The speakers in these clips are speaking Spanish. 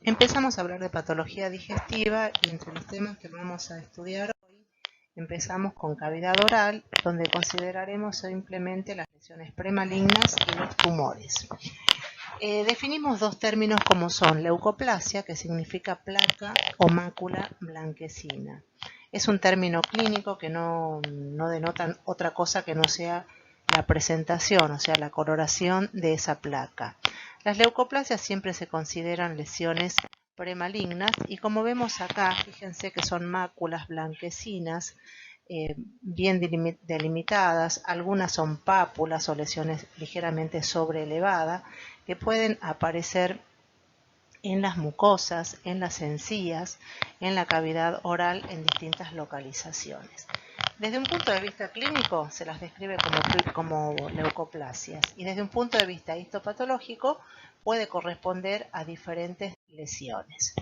Empezamos a hablar de patología digestiva y entre los temas que vamos a estudiar hoy empezamos con cavidad oral, donde consideraremos simplemente las lesiones premalignas y los tumores. Definimos dos términos como son leucoplasia, que significa placa o mácula blanquecina. Es un término clínico que no denota otra cosa que no sea la presentación, o sea, la coloración de esa placa. Las leucoplasias siempre se consideran lesiones premalignas y como vemos acá, fíjense que son máculas blanquecinas, bien delimitadas, algunas son pápulas o lesiones ligeramente sobreelevadas que pueden aparecer en las mucosas, en las encías, en la cavidad oral en distintas localizaciones. Desde un punto de vista clínico se las describe como leucoplasias y desde un punto de vista histopatológico puede corresponder a diferentes lesiones.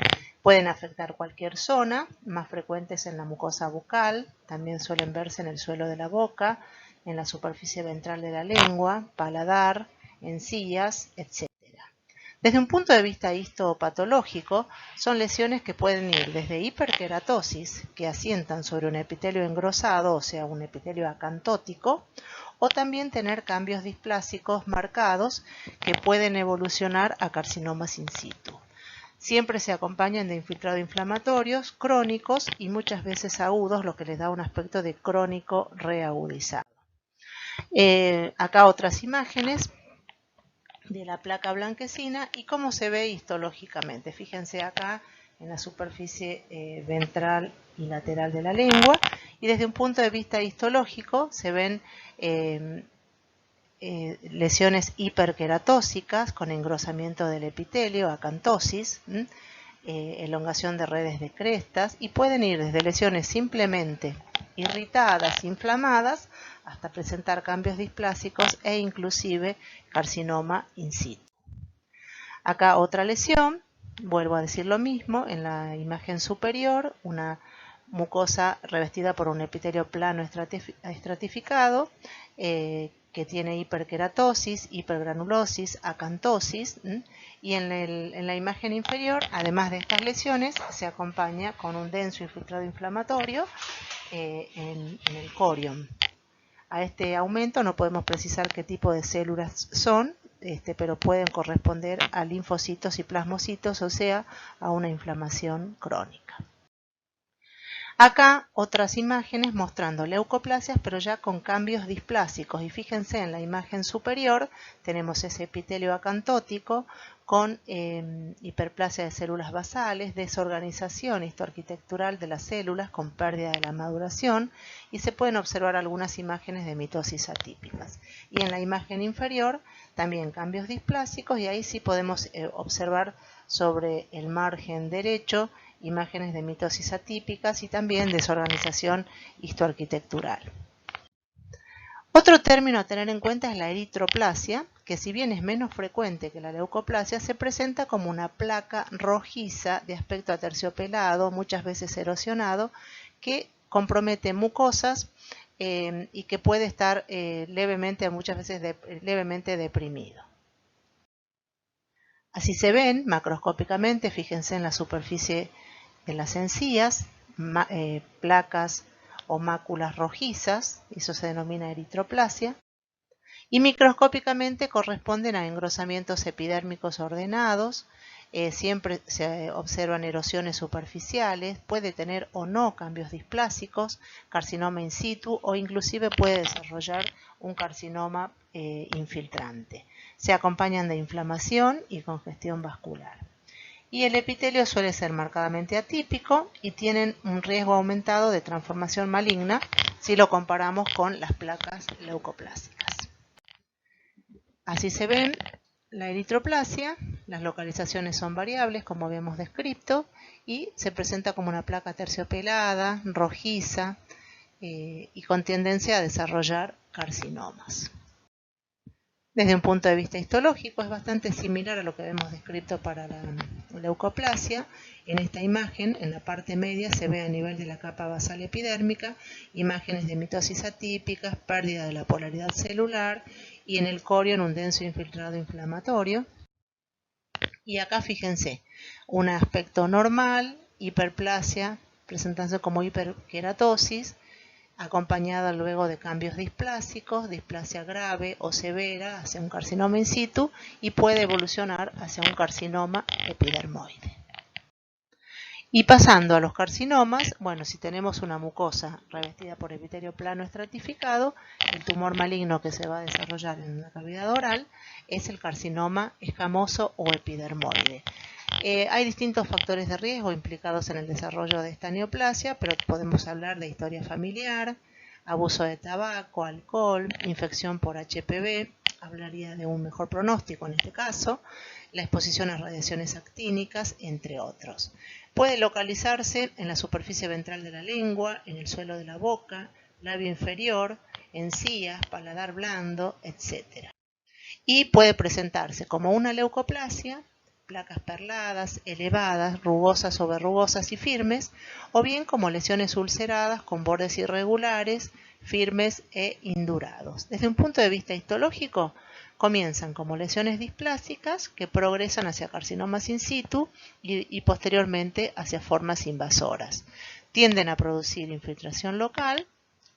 Pueden afectar cualquier zona, más frecuentes en la mucosa bucal, también suelen verse en el suelo de la boca, en la superficie ventral de la lengua, paladar, encías, etc. Desde un punto de vista histopatológico, son lesiones que pueden ir desde hiperkeratosis, que asientan sobre un epitelio engrosado, o sea, un epitelio acantótico, o también tener cambios displásicos marcados que pueden evolucionar a carcinomas in situ. Siempre se acompañan de infiltrados inflamatorios crónicos y muchas veces agudos, lo que les da un aspecto de crónico reagudizado. Acá otras imágenes de la placa blanquecina y cómo se ve histológicamente. Fíjense acá en la superficie ventral y lateral de la lengua y desde un punto de vista histológico se ven lesiones hiperkeratósicas con engrosamiento del epitelio, acantosis, elongación de redes de crestas y pueden ir desde lesiones simplemente irritadas, inflamadas, hasta presentar cambios displásicos e inclusive carcinoma in situ. Acá otra lesión, vuelvo a decir lo mismo, en la imagen superior, una mucosa revestida por un epitelio plano estratificado, que tiene hiperkeratosis, hipergranulosis, acantosis, y en la imagen inferior, además de estas lesiones, se acompaña con un denso infiltrado inflamatorio en el corium. A este aumento no podemos precisar qué tipo de células son, pero pueden corresponder a linfocitos y plasmocitos, o sea, a una inflamación crónica. Acá otras imágenes mostrando leucoplasias, pero ya con cambios displásicos. Y fíjense, en la imagen superior tenemos ese epitelio acantótico con hiperplasia de células basales, desorganización histoarquitectural de las células con pérdida de la maduración y se pueden observar algunas imágenes de mitosis atípicas. Y en la imagen inferior también cambios displásicos y ahí sí podemos observar sobre el margen derecho imágenes de mitosis atípicas y también desorganización histoarquitectural. Otro término a tener en cuenta es la eritroplasia, que si bien es menos frecuente que la leucoplasia, se presenta como una placa rojiza de aspecto aterciopelado, muchas veces erosionado, que compromete mucosas y que puede estar muchas veces levemente deprimido. Así se ven macroscópicamente, fíjense en la superficie de las encías, placas o máculas rojizas, eso se denomina eritroplasia, y microscópicamente corresponden a engrosamientos epidérmicos ordenados, siempre se observan erosiones superficiales, puede tener o no cambios displásicos, carcinoma in situ o inclusive puede desarrollar un carcinoma infiltrante. Se acompañan de inflamación y congestión vascular. Y el epitelio suele ser marcadamente atípico y tienen un riesgo aumentado de transformación maligna si lo comparamos con las placas leucoplásicas. Así se ven la eritroplasia, las localizaciones son variables como habíamos descrito y se presenta como una placa terciopelada, rojiza y con tendencia a desarrollar carcinomas. Desde un punto de vista histológico es bastante similar a lo que hemos descrito para la leucoplasia. En esta imagen, en la parte media, se ve a nivel de la capa basal epidérmica imágenes de mitosis atípicas, pérdida de la polaridad celular y en el corion un denso infiltrado inflamatorio. Y acá fíjense, Un aspecto normal, hiperplasia, presentándose como hiperkeratosis, acompañada luego de cambios displásicos, displasia grave o severa hacia un carcinoma in situ y puede evolucionar hacia un carcinoma epidermoide. Y pasando a los carcinomas, bueno, si tenemos una mucosa revestida por epitelio plano estratificado, el tumor maligno que se va a desarrollar en la cavidad oral es el carcinoma escamoso o epidermoide. Hay distintos factores de riesgo implicados en el desarrollo de esta neoplasia, pero podemos hablar de historia familiar, abuso de tabaco, alcohol, infección por HPV, hablaría de un mejor pronóstico en este caso, la exposición a radiaciones actínicas, entre otros. Puede localizarse en la superficie ventral de la lengua, en el suelo de la boca, labio inferior, encías, paladar blando, etc. Y puede presentarse como una leucoplasia, placas perladas, elevadas, rugosas o verrugosas y firmes, o bien como lesiones ulceradas con bordes irregulares, firmes e indurados. Desde un punto de vista histológico, comienzan como lesiones displásicas que progresan hacia carcinomas in situ y posteriormente hacia formas invasoras. Tienden a producir infiltración local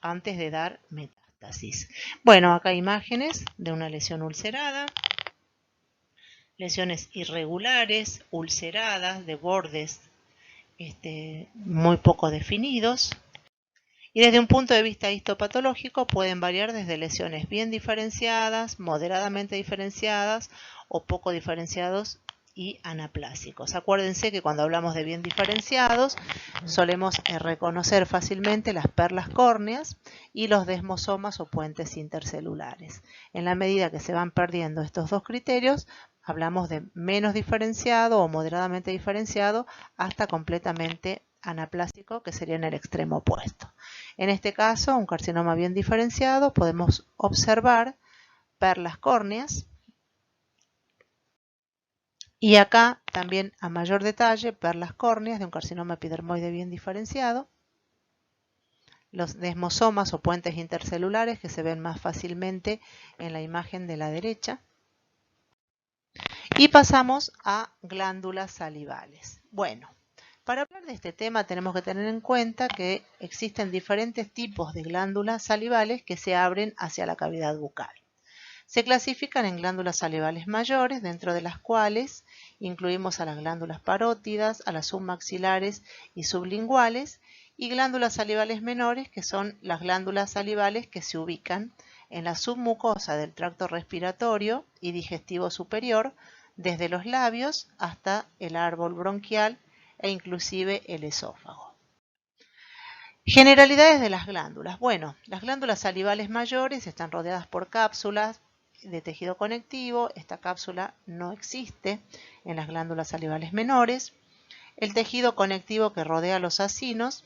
antes de dar metástasis. Bueno, acá imágenes de una lesión ulcerada, lesiones irregulares, ulceradas, de bordes muy poco definidos. Y desde un punto de vista histopatológico pueden variar desde lesiones bien diferenciadas, moderadamente diferenciadas o poco diferenciados y anaplásicos. Acuérdense que cuando hablamos de bien diferenciados solemos reconocer fácilmente las perlas córneas y los desmosomas o puentes intercelulares. En la medida que se van perdiendo estos dos criterios, hablamos de menos diferenciado o moderadamente diferenciado hasta completamente anaplásico, que sería en el extremo opuesto. En este caso, un carcinoma bien diferenciado, podemos observar perlas córneas y acá también a mayor detalle perlas córneas de un carcinoma epidermoide bien diferenciado, los desmosomas o puentes intercelulares que se ven más fácilmente en la imagen de la derecha. Y pasamos a glándulas salivales. Bueno, para hablar de este tema tenemos que tener en cuenta que existen diferentes tipos de glándulas salivales que se abren hacia la cavidad bucal. Se clasifican en glándulas salivales mayores, dentro de las cuales incluimos a las glándulas parótidas, a las submaxilares y sublinguales, y glándulas salivales menores, que son las glándulas salivales que se ubican en la submucosa del tracto respiratorio y digestivo superior, desde los labios hasta el árbol bronquial e inclusive el esófago. Generalidades de las glándulas. Bueno, las glándulas salivales mayores están rodeadas por cápsulas de tejido conectivo. Esta cápsula no existe en las glándulas salivales menores. El tejido conectivo que rodea los acinos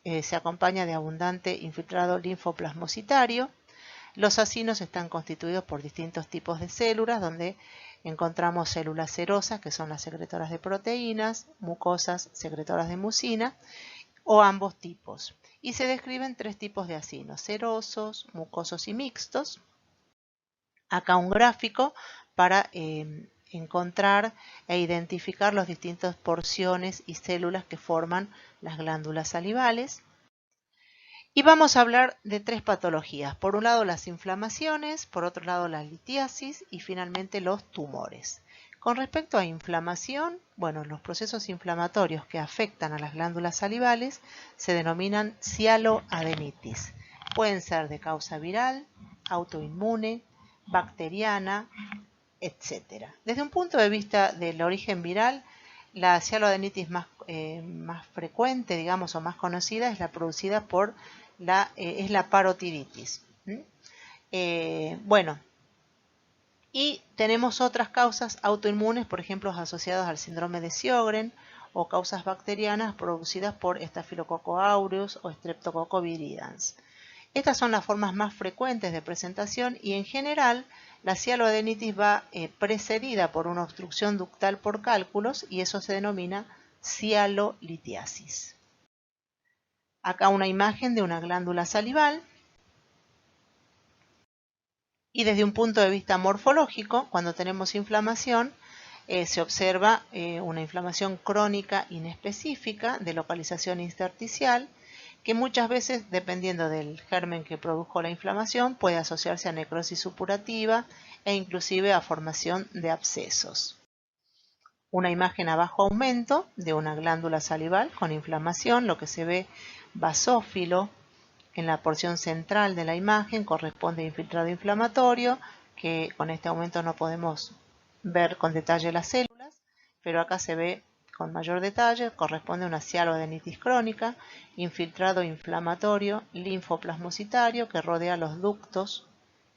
se acompaña de abundante infiltrado linfoplasmocitario. Los acinos están constituidos por distintos tipos de células, donde encontramos células serosas, que son las secretoras de proteínas, mucosas secretoras de mucina, o ambos tipos. Y se describen tres tipos de acinos: serosos, mucosos y mixtos. Acá un gráfico para encontrar e identificar las distintas porciones y células que forman las glándulas salivales. Y vamos a hablar de tres patologías. Por un lado las inflamaciones, por otro lado la litiasis y finalmente los tumores. Con respecto a inflamación, bueno, los procesos inflamatorios que afectan a las glándulas salivales se denominan cialoadenitis. Pueden ser de causa viral, autoinmune, bacteriana, etc. Desde un punto de vista del origen viral, la cialoadenitis más frecuente, digamos, o más conocida es la producida por la parotiditis. Bueno, y tenemos otras causas autoinmunes, por ejemplo, asociadas al síndrome de Sjögren, o causas bacterianas producidas por Staphylococcus aureus o Streptococcus viridans. Estas son las formas más frecuentes de presentación y en general la cialoadenitis va precedida por una obstrucción ductal por cálculos y eso se denomina cialolitiasis. Acá una imagen de una glándula salival. Y desde un punto de vista morfológico, cuando tenemos inflamación, se observa una inflamación crónica inespecífica de localización intersticial que muchas veces, dependiendo del germen que produjo la inflamación, puede asociarse a necrosis supurativa e inclusive a formación de abscesos. Una imagen a bajo aumento de una glándula salival con inflamación, lo que se ve basófilo en la porción central de la imagen corresponde a infiltrado inflamatorio, que con este aumento no podemos ver con detalle las células, pero acá se ve con mayor detalle, corresponde a una cialoadenitis crónica, infiltrado inflamatorio linfoplasmocitario que rodea los ductos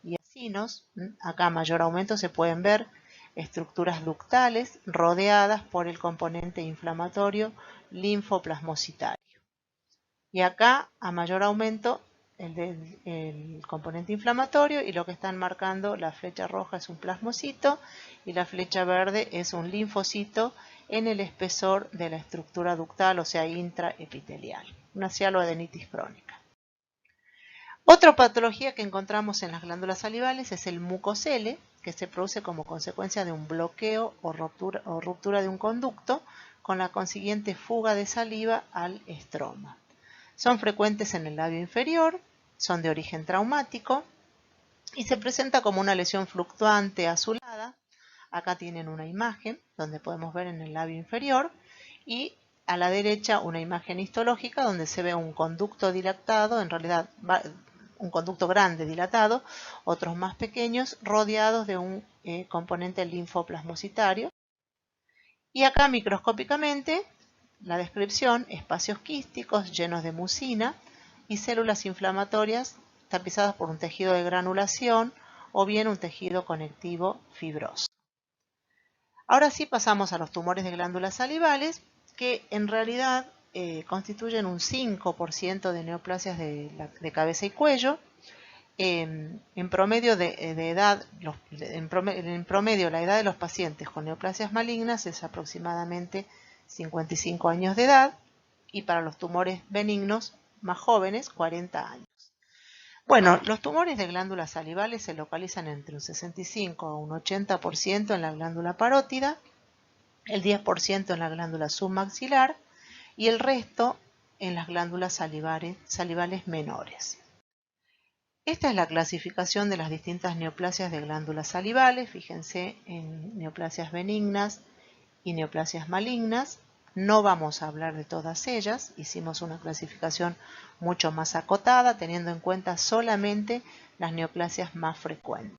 y acinos. Acá a mayor aumento se pueden ver estructuras ductales rodeadas por el componente inflamatorio linfoplasmocitario. Y acá a mayor aumento el componente inflamatorio, y lo que están marcando la flecha roja es un plasmocito y la flecha verde es un linfocito en el espesor de la estructura ductal, o sea intraepitelial, una cialoadenitis crónica. Otra patología que encontramos en las glándulas salivales es el mucocele, que se produce como consecuencia de un bloqueo o ruptura de un conducto con la consiguiente fuga de saliva al estroma. Son frecuentes en el labio inferior, son de origen traumático y se presenta como una lesión fluctuante azulada. Acá tienen una imagen donde podemos ver en el labio inferior y a la derecha una imagen histológica donde se ve un conducto dilatado, en realidad un conducto grande dilatado, otros más pequeños rodeados de un componente linfoplasmocitario. Y acá microscópicamente la descripción: espacios quísticos llenos de mucina y células inflamatorias tapizadas por un tejido de granulación o bien un tejido conectivo fibroso. Ahora sí pasamos a los tumores de glándulas salivales, que en realidad constituyen un 5% de neoplasias de cabeza y cuello. En promedio la edad de los pacientes con neoplasias malignas es aproximadamente 55 años de edad, y para los tumores benignos más jóvenes 40 años. Bueno, los tumores de glándulas salivales se localizan entre un 65 a un 80% en la glándula parótida, el 10% en la glándula submaxilar y el resto en las glándulas salivales menores. Esta es la clasificación de las distintas neoplasias de glándulas salivales. Fíjense en neoplasias benignas y neoplasias malignas. No vamos a hablar de todas ellas, hicimos una clasificación mucho más acotada, teniendo en cuenta solamente las neoplasias más frecuentes.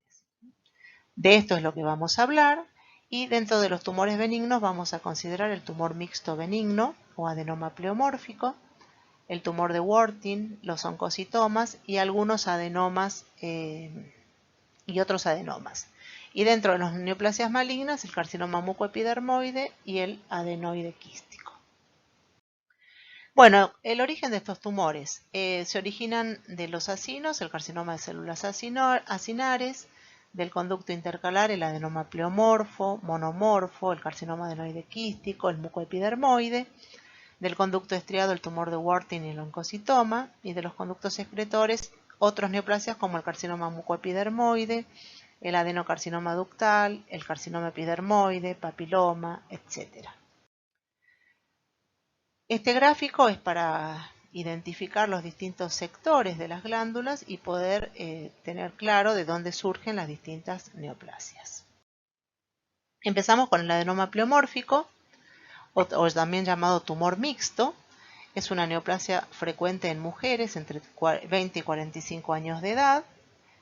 De esto es lo que vamos a hablar, y dentro de los tumores benignos vamos a considerar el tumor mixto benigno o adenoma pleomórfico, el tumor de Warthin, los oncocitomas y algunos adenomas y otros adenomas. Y dentro de las neoplasias malignas, el carcinoma mucoepidermoide y el adenoide quístico. Bueno, el origen de estos tumores se originan de los acinos, el carcinoma de células acinares, del conducto intercalar, el adenoma pleomorfo, monomorfo, el carcinoma adenoide quístico, el mucoepidermoide, del conducto estriado, el tumor de Warthin y el oncocitoma, y de los conductos excretores, otros neoplasias como el carcinoma mucoepidermoide, el adenocarcinoma ductal, el carcinoma epidermoide, papiloma, etc. Este gráfico es para identificar los distintos sectores de las glándulas y poder tener claro de dónde surgen las distintas neoplasias. Empezamos con el adenoma pleomórfico, o también llamado tumor mixto. Es una neoplasia frecuente en mujeres entre 20 y 45 años de edad,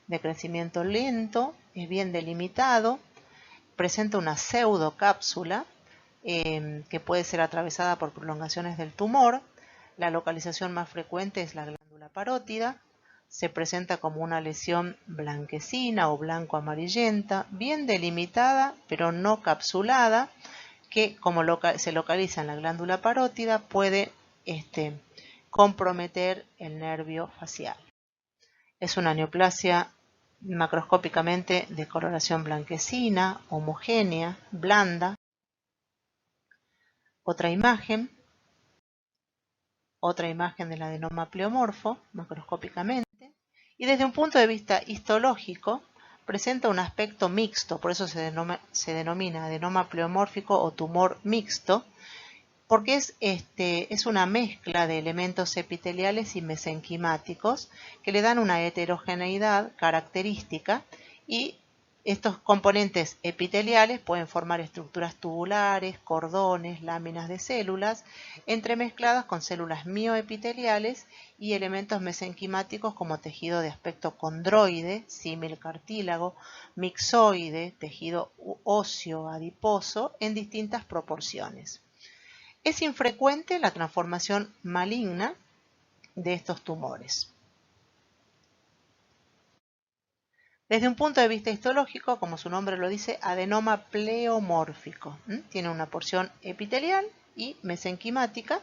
de crecimiento lento, es bien delimitado, presenta una pseudocápsula que puede ser atravesada por prolongaciones del tumor. La localización más frecuente es la glándula parótida. Se presenta como una lesión blanquecina o blanco-amarillenta, bien delimitada pero no capsulada, que como se localiza en la glándula parótida puede comprometer el nervio facial. Es una neoplasia macroscópicamente de coloración blanquecina, homogénea, blanda. Otra imagen del adenoma pleomorfo, macroscópicamente. Y desde un punto de vista histológico, presenta un aspecto mixto, por eso se denomina adenoma pleomórfico o tumor mixto, porque es una mezcla de elementos epiteliales y mesenquimáticos que le dan una heterogeneidad característica, y estos componentes epiteliales pueden formar estructuras tubulares, cordones, láminas de células, entremezcladas con células mioepiteliales y elementos mesenquimáticos como tejido de aspecto condroide, símil cartílago, mixoide, tejido óseo adiposo en distintas proporciones. Es infrecuente la transformación maligna de estos tumores. Desde un punto de vista histológico, como su nombre lo dice, adenoma pleomórfico. Tiene una porción epitelial y mesenquimática.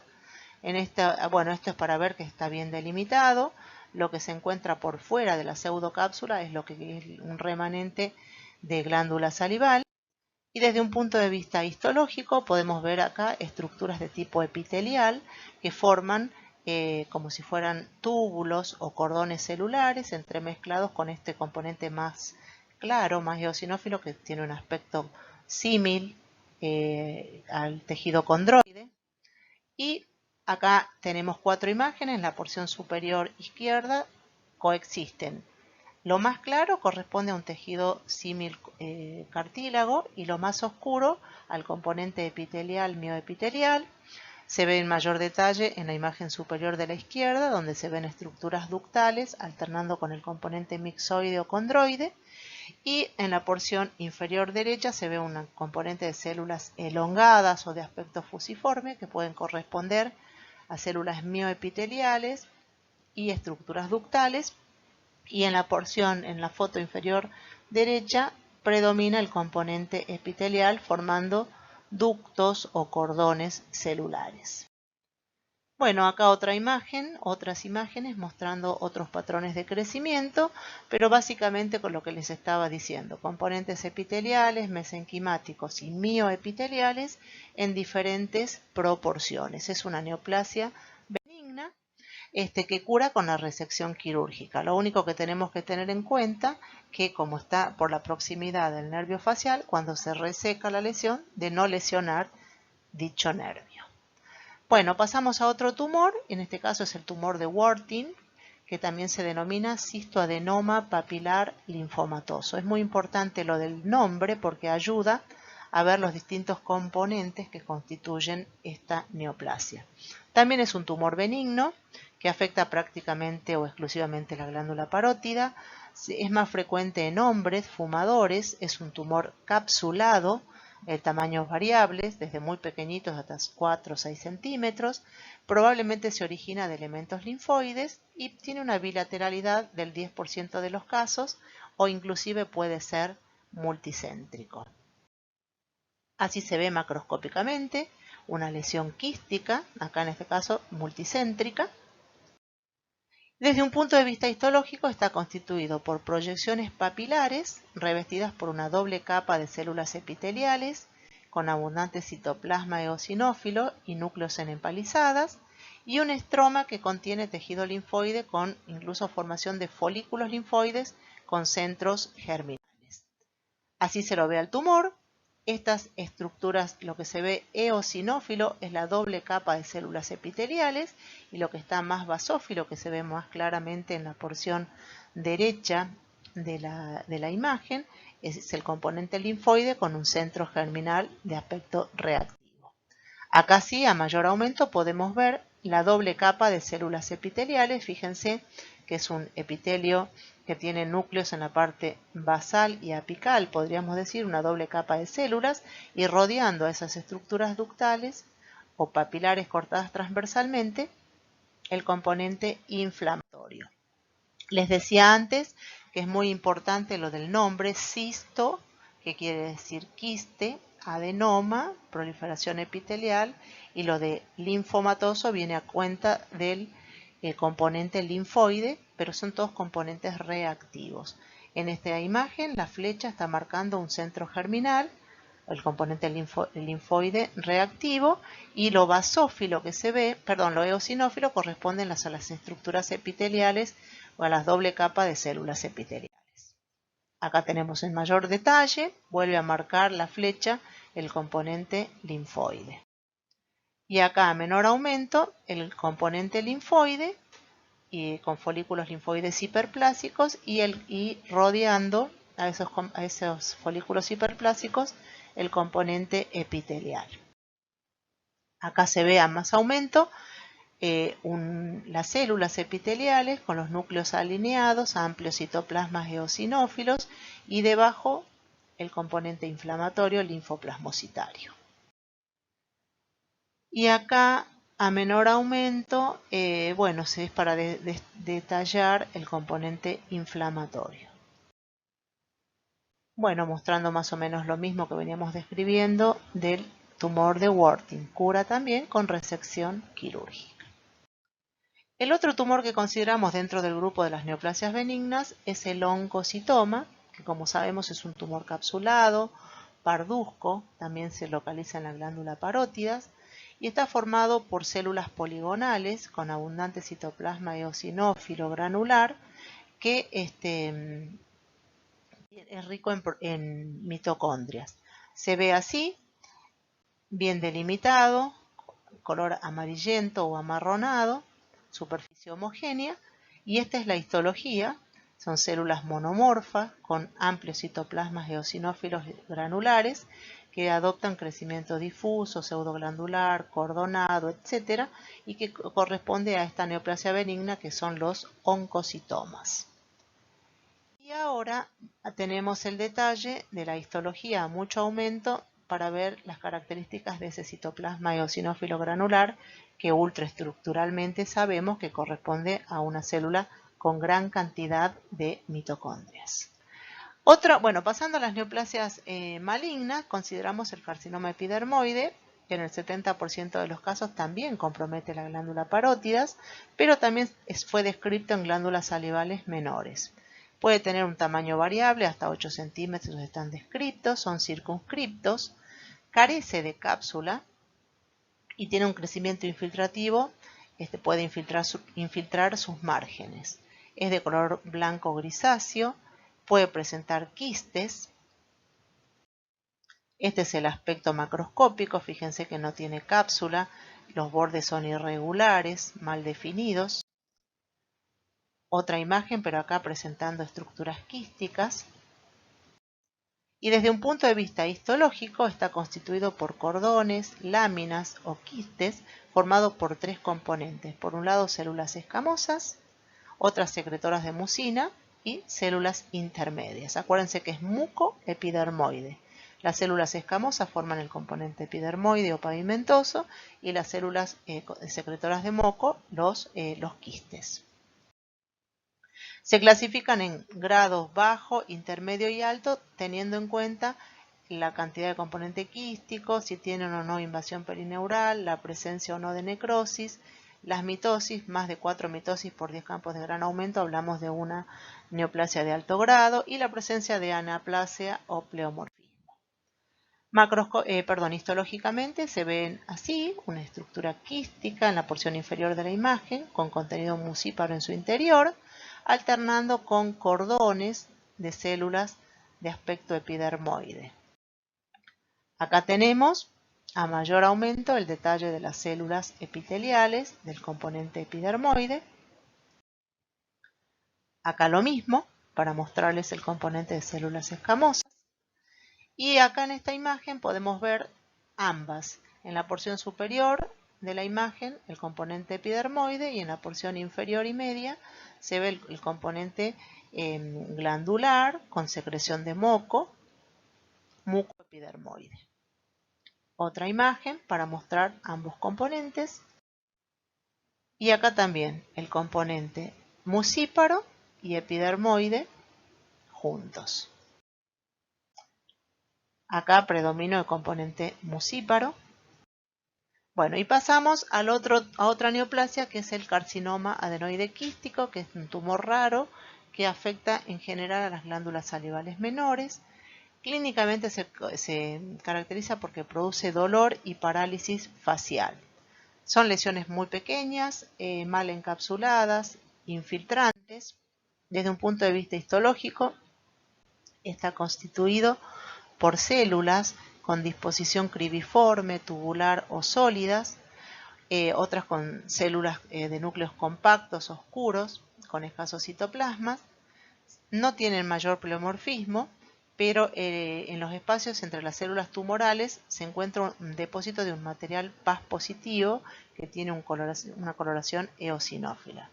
Bueno, esto es para ver que está bien delimitado. Lo que se encuentra por fuera de la pseudocápsula es lo que es un remanente de glándula salival. Y desde un punto de vista histológico podemos ver acá estructuras de tipo epitelial que forman como si fueran túbulos o cordones celulares entremezclados con este componente más claro, más eosinófilo, que tiene un aspecto símil al tejido condroide. Y acá tenemos 4 imágenes. En la porción superior izquierda coexisten. Lo más claro corresponde a un tejido símil cartílago y lo más oscuro al componente epitelial mioepitelial. Se ve en mayor detalle en la imagen superior de la izquierda, donde se ven estructuras ductales alternando con el componente mixoide o condroide, y en la porción inferior derecha se ve un componente de células elongadas o de aspecto fusiforme que pueden corresponder a células mioepiteliales y estructuras ductales. Y en la foto inferior derecha, predomina el componente epitelial formando ductos o cordones celulares. Bueno, acá otras imágenes mostrando otros patrones de crecimiento, pero básicamente con lo que les estaba diciendo, componentes epiteliales, mesenquimáticos y mioepiteliales en diferentes proporciones. Es una neoplasia benigna que cura con la resección quirúrgica. Lo único que tenemos que tener en cuenta que, como está por la proximidad del nervio facial, cuando se reseca la lesión, de no lesionar dicho nervio. Bueno, pasamos a otro tumor, en este caso es el tumor de Warthin, que también se denomina cistoadenoma papilar linfomatoso. Es muy importante lo del nombre porque ayuda a ver los distintos componentes que constituyen esta neoplasia. También es un tumor benigno que afecta prácticamente o exclusivamente la glándula parótida. Es más frecuente en hombres fumadores, es un tumor capsulado, el tamaño es variable, desde muy pequeñitos hasta 4 o 6 centímetros. Probablemente se origina de elementos linfoides y tiene una bilateralidad del 10% de los casos, o inclusive puede ser multicéntrico. Así se ve macroscópicamente una lesión quística, acá en este caso multicéntrica. Desde un punto de vista histológico está constituido por proyecciones papilares revestidas por una doble capa de células epiteliales con abundante citoplasma eosinófilo y núcleos en empalizadas, y un estroma que contiene tejido linfoide con incluso formación de folículos linfoides con centros germinales. Así se lo ve al tumor. Estas estructuras, lo que se ve eosinófilo es la doble capa de células epiteliales, y lo que está más basófilo, que se ve más claramente en la porción derecha de la imagen, es el componente linfoide con un centro germinal de aspecto reactivo. Acá sí, a mayor aumento, podemos ver la doble capa de células epiteliales. Fíjense que es un epitelio que tiene núcleos en la parte basal y apical, podríamos decir, una doble capa de células, y rodeando a esas estructuras ductales o papilares cortadas transversalmente, el componente inflamatorio. Les decía antes que es muy importante lo del nombre, cisto, que quiere decir quiste, adenoma, proliferación epitelial, y lo de linfomatoso viene a cuenta del componente linfoide, pero son todos componentes reactivos. En esta imagen la flecha está marcando un centro germinal, el componente linfoide reactivo, y lo basófilo que se ve, lo eosinófilo corresponden a las estructuras epiteliales o a las doble capa de células epiteliales. Acá tenemos en mayor detalle, vuelve a marcar la flecha el componente linfoide. Y acá a menor aumento el componente linfoide y con folículos linfoides hiperplásicos y rodeando a esos folículos hiperplásicos el componente epitelial. Acá se ve a más aumento las células epiteliales con los núcleos alineados, amplios citoplasmas eosinófilos y debajo el componente inflamatorio linfoplasmocitario. Y acá a menor aumento, es para detallar el componente inflamatorio. Bueno, mostrando más o menos lo mismo que veníamos describiendo del tumor de Warthin, cura también con resección quirúrgica. El otro tumor que consideramos dentro del grupo de las neoplasias benignas es el oncocitoma, que como sabemos es un tumor capsulado, parduzco, también se localiza en la glándula parótidas, y está formado por células poligonales con abundante citoplasma eosinófilo granular que es rico en mitocondrias. Se ve así, bien delimitado, color amarillento o amarronado, superficie homogénea, y esta es la histología. Son células monomorfas con amplios citoplasmas eosinófilos granulares que adoptan crecimiento difuso, pseudoglandular, cordonado, etc. y que corresponde a esta neoplasia benigna que son los oncocitomas. Y ahora tenemos el detalle de la histología a mucho aumento para ver las características de ese citoplasma eosinófilo granular que ultraestructuralmente sabemos que corresponde a una célula con gran cantidad de mitocondrias. Pasando a las neoplasias malignas, consideramos el carcinoma epidermoide, que en el 70% de los casos también compromete la glándula parótidas, pero también fue descrito en glándulas salivales menores. Puede tener un tamaño variable, hasta 8 centímetros están descritos, son circunscriptos, carece de cápsula y tiene un crecimiento infiltrativo, puede infiltrar sus márgenes. Es de color blanco grisáceo, puede presentar quistes. Este es el aspecto macroscópico, fíjense que no tiene cápsula, los bordes son irregulares, mal definidos. Otra imagen, pero acá presentando estructuras quísticas. Y desde un punto de vista histológico está constituido por cordones, láminas o quistes formados por tres componentes. Por un lado células escamosas, otras secretoras de mucina y células intermedias. Acuérdense que es mucoepidermoide. Las células escamosas forman el componente epidermoide o pavimentoso y las células secretoras de moco los quistes. Se clasifican en grados bajo, intermedio y alto, teniendo en cuenta la cantidad de componente quístico, si tienen o no invasión perineural, la presencia o no de necrosis, las mitosis, más de 4 mitosis por 10 campos de gran aumento, hablamos de una neoplasia de alto grado, y la presencia de anaplasia o pleomorfismo. Histológicamente se ven así, una estructura quística en la porción inferior de la imagen, con contenido mucíparo en su interior, alternando con cordones de células de aspecto epidermoide. Acá tenemos a mayor aumento el detalle de las células epiteliales del componente epidermoide. Acá lo mismo, para mostrarles el componente de células escamosas. Y acá en esta imagen podemos ver ambas. En la porción superior de la imagen el componente epidermoide y en la porción inferior y media se ve el componente glandular con secreción de mucoepidermoide. Otra imagen para mostrar ambos componentes. Y acá también el componente mucíparo y epidermoide juntos. Acá predomina el componente mucíparo. Bueno, y pasamos a otra neoplasia que es el carcinoma adenoide quístico, que es un tumor raro que afecta en general a las glándulas salivales menores. Clínicamente se caracteriza porque produce dolor y parálisis facial. Son lesiones muy pequeñas, mal encapsuladas, infiltrantes. Desde un punto de vista histológico, Está constituido por células con disposición cribiforme, tubular o sólidas, otras con células de núcleos compactos, oscuros, con escasos citoplasmas. No tienen mayor pleomorfismo, pero en los espacios entre las células tumorales se encuentra un depósito de un material Paz positivo que tiene una coloración eosinófila.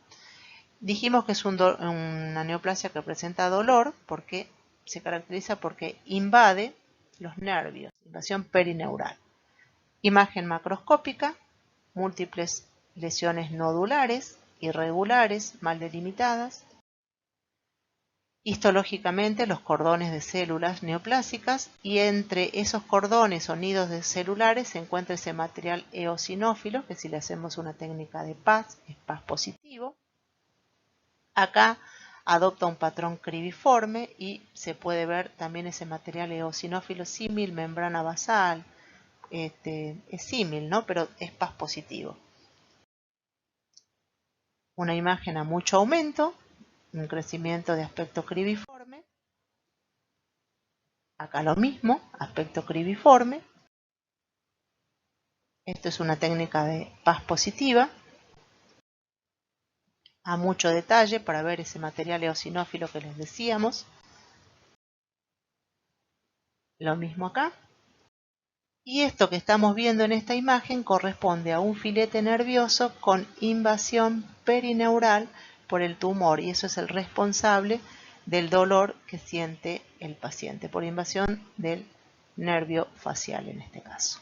Dijimos que es una neoplasia que presenta dolor porque se caracteriza porque invade los nervios, invasión perineural. Imagen macroscópica, múltiples lesiones nodulares, irregulares, mal delimitadas. Histológicamente, los cordones de células neoplásicas, y entre esos cordones o nidos de celulares se encuentra ese material eosinófilo, que si le hacemos una técnica de Paz, es Paz positivo. Acá adopta un patrón cribiforme y se puede ver también ese material eosinófilo símil membrana basal. Es símil, ¿no? Pero es Paz positivo. Una imagen a mucho aumento, un crecimiento de aspecto cribiforme. Acá lo mismo, aspecto cribiforme. Esto es una técnica de Paz positiva. A mucho detalle para ver ese material eosinófilo que les decíamos. Lo mismo acá. Y esto que estamos viendo en esta imagen corresponde a un filete nervioso con invasión perineural por el tumor, y eso es el responsable del dolor que siente el paciente por invasión del nervio facial en este caso.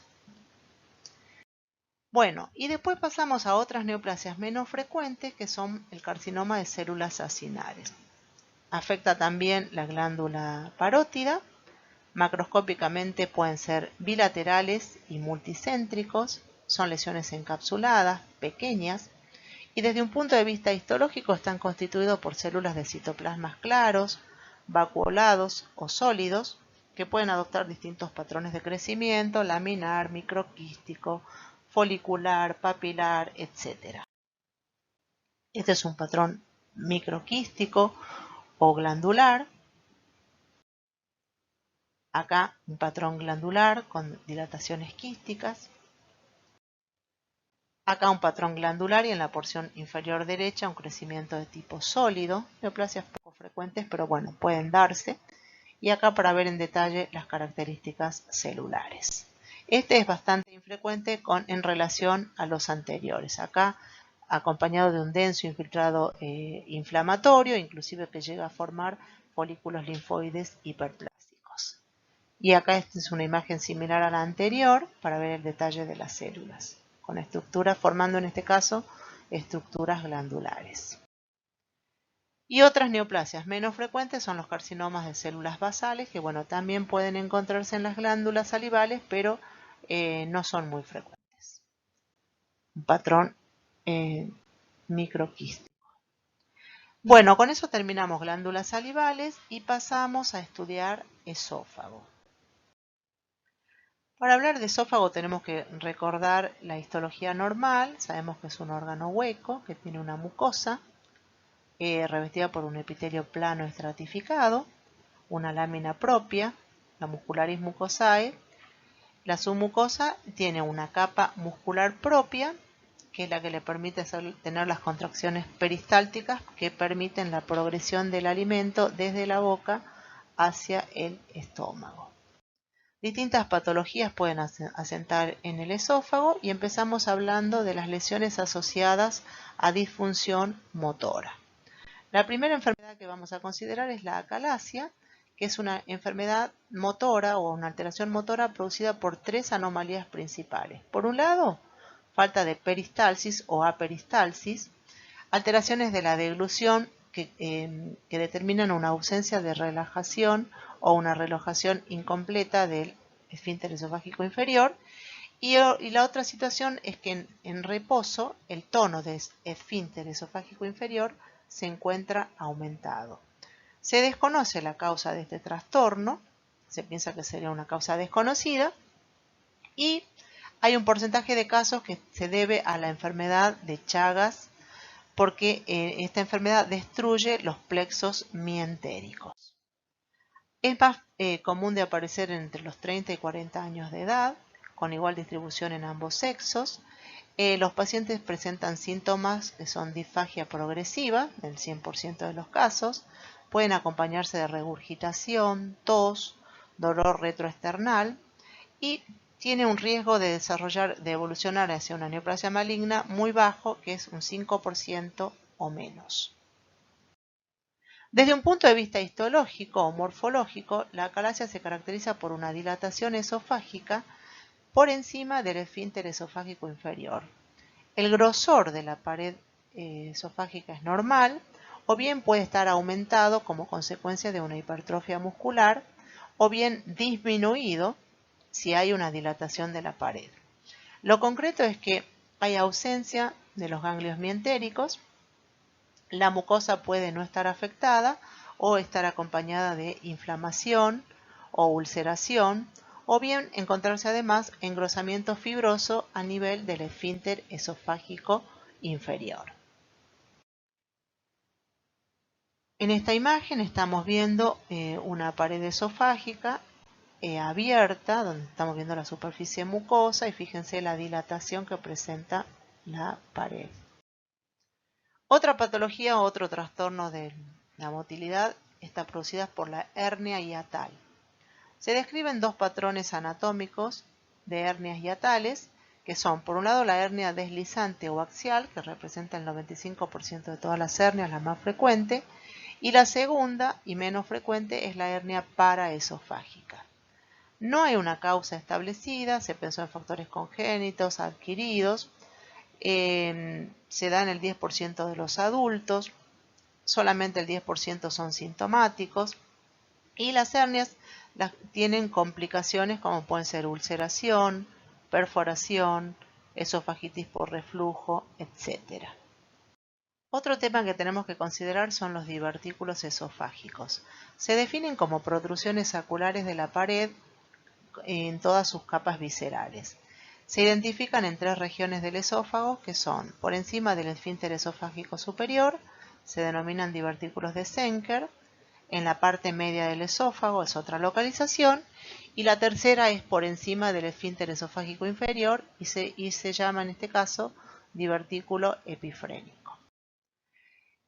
Bueno, y después pasamos a otras neoplasias menos frecuentes, que son el carcinoma de células acinares. Afecta también la glándula parótida. Macroscópicamente pueden ser bilaterales y multicéntricos, son lesiones encapsuladas, pequeñas, y desde un punto de vista histológico están constituidos por células de citoplasmas claros, vacuolados o sólidos, que pueden adoptar distintos patrones de crecimiento, laminar, microquístico, folicular, papilar, etc. Este es un patrón microquístico o glandular. Acá un patrón glandular con dilataciones quísticas. Acá un patrón glandular y en la porción inferior derecha un crecimiento de tipo sólido. Neoplasias poco frecuentes, pero bueno, pueden darse. Y acá para ver en detalle las características celulares. Este es bastante infrecuente en relación a los anteriores. Acá acompañado de un denso infiltrado inflamatorio, inclusive que llega a formar folículos linfoides hiperplásticos. Y acá esta es una imagen similar a la anterior para ver el detalle de las células, con estructuras formando en este caso estructuras glandulares. Y otras neoplasias menos frecuentes son los carcinomas de células basales, que bueno, también pueden encontrarse en las glándulas salivales, pero no son muy frecuentes. Un patrón microquístico. Bueno, con eso terminamos glándulas salivales y pasamos a estudiar esófago. Para hablar de esófago tenemos que recordar la histología normal. Sabemos que es un órgano hueco que tiene una mucosa revestida por un epitelio plano estratificado, una lámina propia, la muscularis mucosae. La submucosa tiene una capa muscular propia, que es la que le permite tener las contracciones peristálticas que permiten la progresión del alimento desde la boca hacia el estómago. Distintas patologías pueden asentar en el esófago y empezamos hablando de las lesiones asociadas a disfunción motora. La primera enfermedad que vamos a considerar es la acalasia, que es una enfermedad motora o una alteración motora producida por tres anomalías principales. Por un lado, falta de peristalsis o aperistalsis, alteraciones de la deglución que determinan una ausencia de relajación o una relajación incompleta del esfínter esofágico inferior. Y la otra situación es que en reposo el tono del esfínter esofágico inferior se encuentra aumentado. Se desconoce la causa de este trastorno, se piensa que sería una causa desconocida, y hay un porcentaje de casos que se debe a la enfermedad de Chagas, porque esta enfermedad destruye los plexos mientéricos. Es más común de aparecer entre los 30 y 40 años de edad, con igual distribución en ambos sexos. Los pacientes presentan síntomas que son disfagia progresiva, en el 100% de los casos. Pueden acompañarse de regurgitación, tos, dolor retroesternal y tiene un riesgo de evolucionar hacia una neoplasia maligna muy bajo, que es un 5% o menos. Desde un punto de vista histológico o morfológico, la acalasia se caracteriza por una dilatación esofágica por encima del esfínter esofágico inferior. El grosor de la pared esofágica es normal o bien puede estar aumentado como consecuencia de una hipertrofia muscular o bien disminuido si hay una dilatación de la pared. Lo concreto es que hay ausencia de los ganglios mientéricos, la mucosa puede no estar afectada o estar acompañada de inflamación o ulceración, o bien encontrarse además engrosamiento fibroso a nivel del esfínter esofágico inferior. En esta imagen estamos viendo una pared esofágica abierta, donde estamos viendo la superficie mucosa y fíjense la dilatación que presenta la pared. Otra patología o otro trastorno de la motilidad está producida por la hernia hiatal. Se describen dos patrones anatómicos de hernias hiatales, que son, por un lado, la hernia deslizante o axial, que representa el 95% de todas las hernias, la más frecuente, y la segunda y menos frecuente es la hernia paraesofágica. No hay una causa establecida, se pensó en factores congénitos, adquiridos, se da en el 10% de los adultos, solamente el 10% son sintomáticos, y las hernias tienen complicaciones como pueden ser ulceración, perforación, esofagitis por reflujo, etc. Otro tema que tenemos que considerar son los divertículos esofágicos. Se definen como protrusiones saculares de la pared en todas sus capas viscerales. Se identifican en tres regiones del esófago, que son por encima del esfínter esofágico superior, se denominan divertículos de Zenker. En la parte media del esófago es otra localización, y la tercera es por encima del esfínter esofágico inferior y se llama en este caso divertículo epifrénico.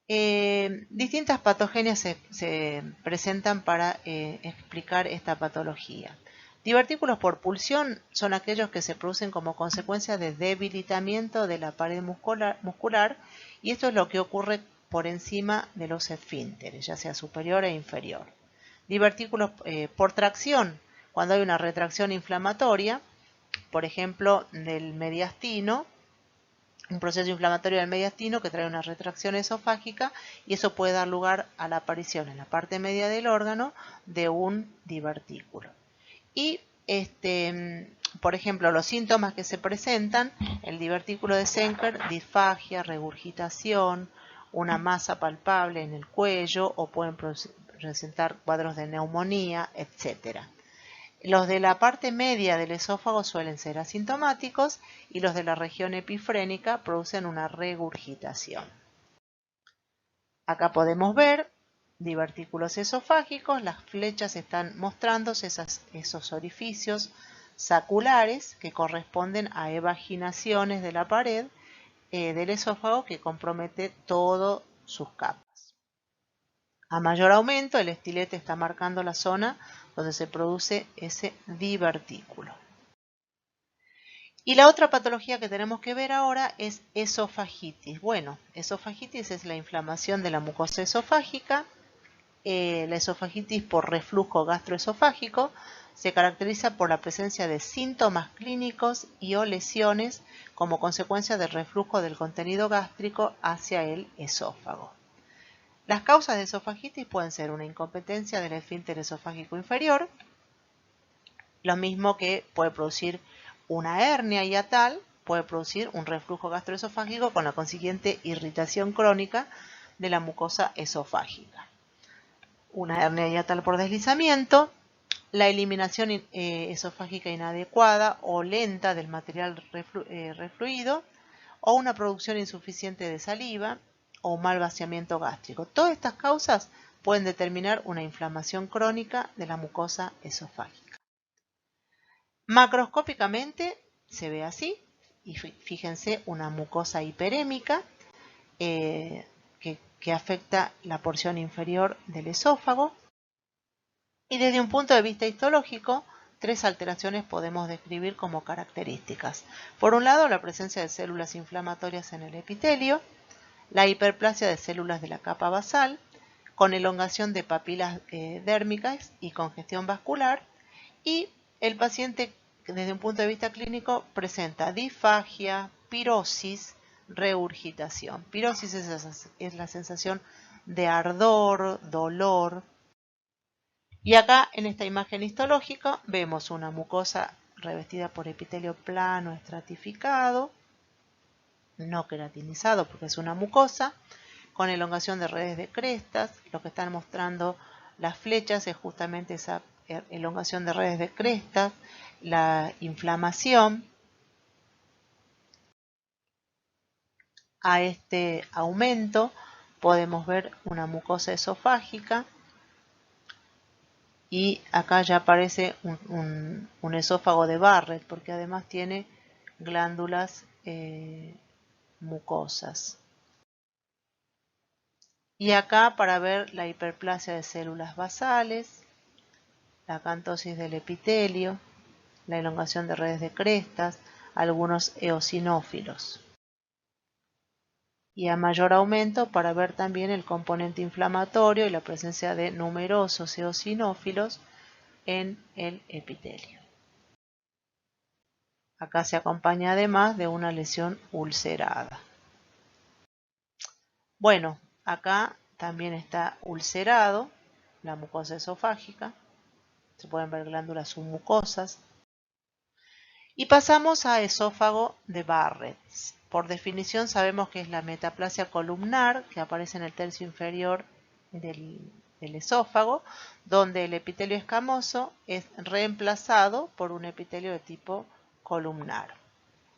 Distintas patogenias se presentan para explicar esta patología. Divertículos por pulsión son aquellos que se producen como consecuencia de debilitamiento de la pared muscular, y esto es lo que ocurre por encima de los esfínteres, ya sea superior e inferior. Divertículos por tracción, cuando hay una retracción inflamatoria, por ejemplo, del mediastino, un proceso inflamatorio del mediastino que trae una retracción esofágica, y eso puede dar lugar a la aparición en la parte media del órgano de un divertículo. Y por ejemplo, los síntomas que se presentan, el divertículo de Zenker, disfagia, regurgitación, una masa palpable en el cuello, o pueden presentar cuadros de neumonía, etc. Los de la parte media del esófago suelen ser asintomáticos y los de la región epifrénica producen una regurgitación. Acá podemos ver divertículos esofágicos, las flechas están mostrándose esos orificios saculares que corresponden a evaginaciones de la pared del esófago que compromete todas sus capas. A mayor aumento, el estilete está marcando la zona donde se produce ese divertículo. Y la otra patología que tenemos que ver ahora es esofagitis. Bueno, esofagitis es la inflamación de la mucosa esofágica. La esofagitis por reflujo gastroesofágico se caracteriza por la presencia de síntomas clínicos y o lesiones como consecuencia del reflujo del contenido gástrico hacia el esófago. Las causas de esofagitis pueden ser una incompetencia del esfínter esofágico inferior, lo mismo que puede producir una hernia hiatal, puede producir un reflujo gastroesofágico con la consiguiente irritación crónica de la mucosa esofágica. Una hernia hiatal por deslizamiento, la eliminación esofágica inadecuada o lenta del material refluido, o una producción insuficiente de saliva, o mal vaciamiento gástrico. Todas estas causas pueden determinar una inflamación crónica de la mucosa esofágica. Macroscópicamente se ve así, y fíjense una mucosa hiperémica que afecta la porción inferior del esófago. Y desde un punto de vista histológico, 3 alteraciones podemos describir como características. Por un lado, la presencia de células inflamatorias en el epitelio, la hiperplasia de células de la capa basal, con elongación de papilas dérmicas y congestión vascular, y el paciente, desde un punto de vista clínico, presenta disfagia, pirosis, regurgitación. Pirosis es la sensación de ardor, dolor. Y acá en esta imagen histológica vemos una mucosa revestida por epitelio plano estratificado, no queratinizado porque es una mucosa, con elongación de redes de crestas. Lo que están mostrando las flechas es justamente esa elongación de redes de crestas, la inflamación. A este aumento podemos ver una mucosa esofágica y acá ya aparece un esófago de Barrett porque además tiene glándulas mucosas. Y acá para ver la hiperplasia de células basales, la acantosis del epitelio, la elongación de redes de crestas, algunos eosinófilos. Y a mayor aumento para ver también el componente inflamatorio y la presencia de numerosos eosinófilos en el epitelio. Acá se acompaña además de una lesión ulcerada. Bueno, acá también está ulcerado la mucosa esofágica. Se pueden ver glándulas submucosas. Y pasamos a esófago de Barrett. Por definición sabemos que es la metaplasia columnar que aparece en el tercio inferior del esófago, donde el epitelio escamoso es reemplazado por un epitelio de tipo columnar.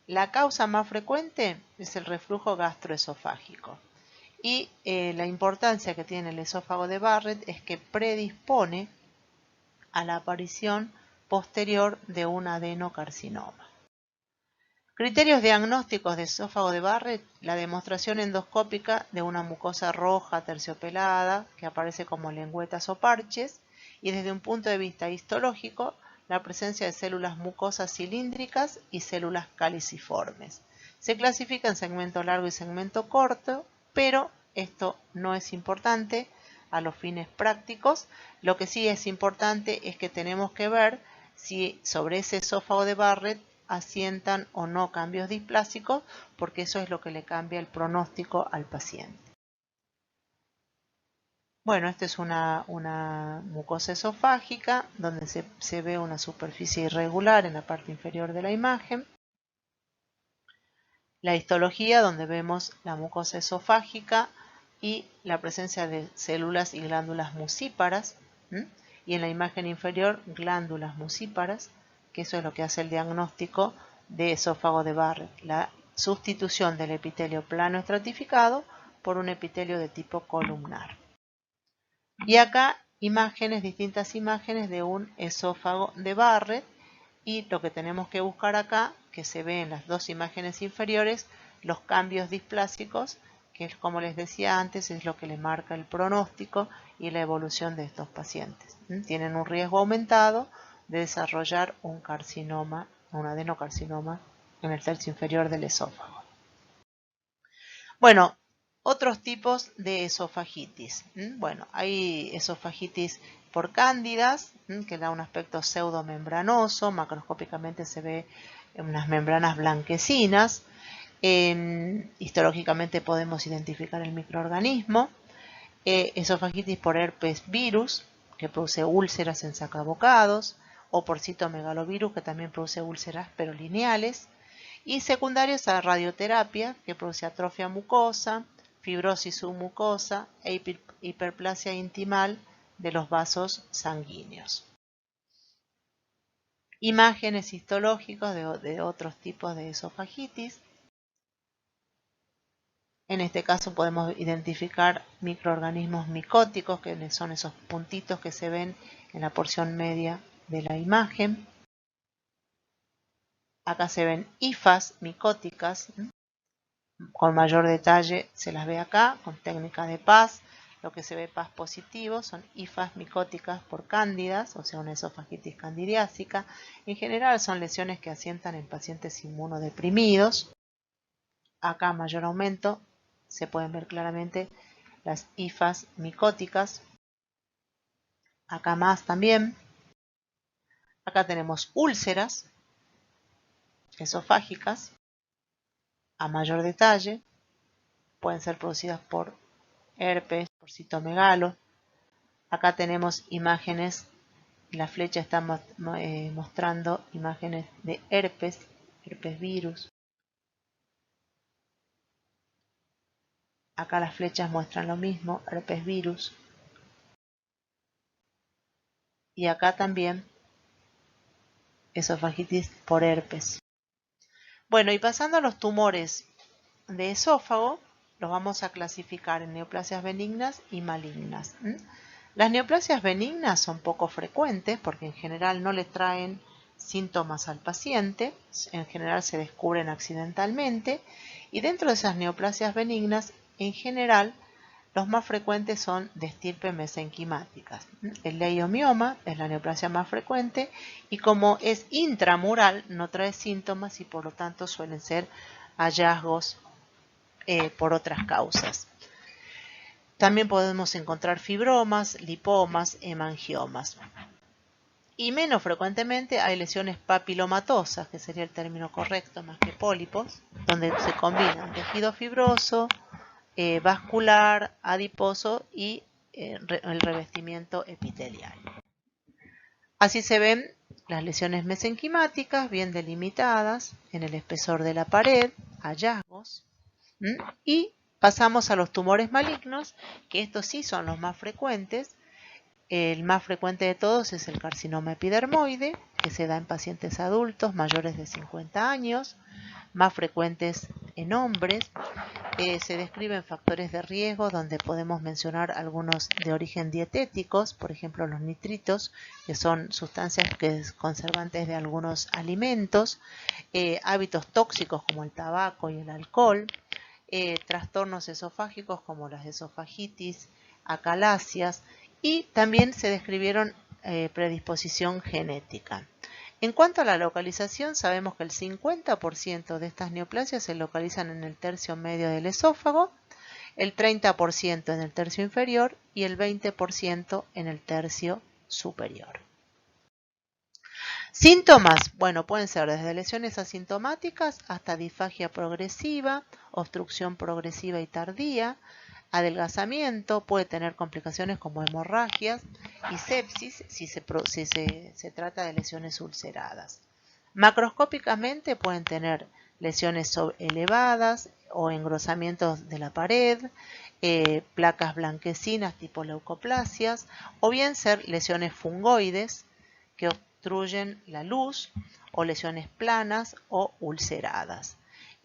La causa más frecuente es el reflujo gastroesofágico. Y la importancia que tiene el esófago de Barrett es que predispone a la aparición posterior de un adenocarcinoma. Criterios diagnósticos de esófago de Barrett: la demostración endoscópica de una mucosa roja terciopelada que aparece como lengüetas o parches, y desde un punto de vista histológico, la presencia de células mucosas cilíndricas y células caliciformes. Se clasifica en segmento largo y segmento corto, pero esto no es importante a los fines prácticos. Lo que sí es importante es que tenemos que ver si sobre ese esófago de Barrett asientan o no cambios displásicos, porque eso es lo que le cambia el pronóstico al paciente. Bueno, esta es una mucosa esofágica donde se ve una superficie irregular en la parte inferior de la imagen. La histología, donde vemos la mucosa esofágica y la presencia de células y glándulas mucíparas. Y en la imagen inferior, glándulas mucíparas, que eso es lo que hace el diagnóstico de esófago de Barrett, la sustitución del epitelio plano estratificado por un epitelio de tipo columnar. Y acá distintas imágenes de un esófago de Barrett, y lo que tenemos que buscar acá, que se ve en las dos imágenes inferiores, los cambios displásicos, que como les decía antes, es lo que le marca el pronóstico y la evolución de estos pacientes. Tienen un riesgo aumentado de desarrollar un carcinoma, un adenocarcinoma en el tercio inferior del esófago. Bueno, otros tipos de esofagitis. Bueno, hay esofagitis por cándidas, que da un aspecto pseudomembranoso. Macroscópicamente se ve unas membranas blanquecinas. Histológicamente podemos identificar el microorganismo. Esofagitis por herpes virus, que produce úlceras en sacabocados, o por citomegalovirus, que también produce úlceras pero lineales. Y secundarios a radioterapia, que produce atrofia mucosa, fibrosis submucosa e hiperplasia intimal de los vasos sanguíneos. Imágenes histológicas de otros tipos de esofagitis. En este caso podemos identificar microorganismos micóticos, que son esos puntitos que se ven en la porción media de la imagen. Acá se ven hifas micóticas, con mayor detalle se las ve acá, con técnica de Paz. Lo que se ve Paz positivo son hifas micóticas por cándidas, o sea, una esofagitis candidiásica. En general son lesiones que asientan en pacientes inmunodeprimidos. Acá mayor aumento, se pueden ver claramente las hifas micóticas. Acá más también. Acá tenemos úlceras esofágicas a mayor detalle. Pueden ser producidas por herpes, por citomegalo. Acá tenemos imágenes, la flecha está mostrando imágenes de herpes virus. Acá las flechas muestran lo mismo, herpes virus. Y acá también esofagitis por herpes. Bueno, y pasando a los tumores de esófago, los vamos a clasificar en neoplasias benignas y malignas. Las neoplasias benignas son poco frecuentes porque en general no le traen síntomas al paciente, en general se descubren accidentalmente, y dentro de esas neoplasias benignas, en general, los más frecuentes son de estirpe mesenquimáticas. El leiomioma es la neoplasia más frecuente y como es intramural no trae síntomas y por lo tanto suelen ser hallazgos por otras causas. También podemos encontrar fibromas, lipomas, hemangiomas. Y menos frecuentemente hay lesiones papilomatosas, que sería el término correcto más que pólipos, donde se combinan tejido fibroso, vascular, adiposo y el revestimiento epitelial. Así se ven las lesiones mesenquimáticas bien delimitadas en el espesor de la pared, hallazgos, y pasamos a los tumores malignos, que estos sí son los más frecuentes. El más frecuente de todos es el carcinoma epidermoide, que se da en pacientes adultos mayores de 50 años, más frecuentes en hombres. Se describen factores de riesgo donde podemos mencionar algunos de origen dietéticos, por ejemplo los nitritos, que son sustancias conservantes de algunos alimentos, hábitos tóxicos como el tabaco y el alcohol, trastornos esofágicos como las esofagitis, acalasias, y también se describieron predisposición genética. En cuanto a la localización, sabemos que el 50% de estas neoplasias se localizan en el tercio medio del esófago, el 30% en el tercio inferior y el 20% en el tercio superior. Síntomas, bueno, pueden ser desde lesiones asintomáticas hasta disfagia progresiva, obstrucción progresiva y tardía, adelgazamiento, puede tener complicaciones como hemorragias y sepsis si se trata de lesiones ulceradas. Macroscópicamente pueden tener lesiones elevadas o engrosamientos de la pared, placas blanquecinas tipo leucoplasias, o bien ser lesiones fungoides que obstruyen la luz, o lesiones planas o ulceradas.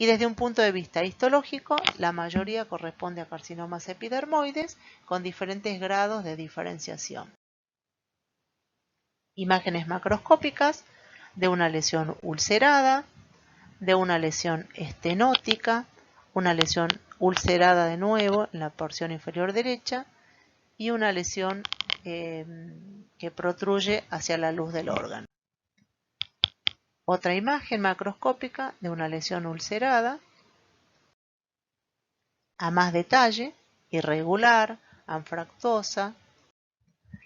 Y desde un punto de vista histológico, la mayoría corresponde a carcinomas epidermoides con diferentes grados de diferenciación. Imágenes macroscópicas de una lesión ulcerada, de una lesión estenótica, una lesión ulcerada de nuevo en la porción inferior derecha y una lesión que protruye hacia la luz del órgano. Otra imagen macroscópica de una lesión ulcerada a más detalle, irregular, anfractuosa.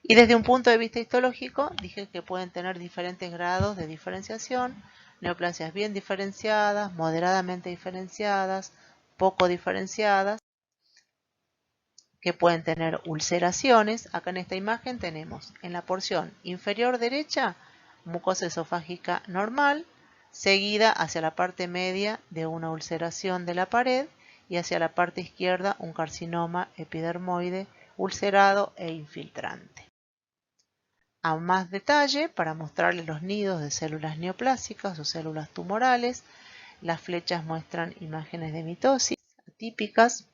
Y desde un punto de vista histológico, dije que pueden tener diferentes grados de diferenciación, neoplasias bien diferenciadas, moderadamente diferenciadas, poco diferenciadas, que pueden tener ulceraciones. Acá en esta imagen tenemos en la porción inferior derecha mucosa esofágica normal, seguida hacia la parte media de una ulceración de la pared y hacia la parte izquierda un carcinoma epidermoide ulcerado e infiltrante. A más detalle, para mostrarles los nidos de células neoplásicas o células tumorales, las flechas muestran imágenes de mitosis atípicas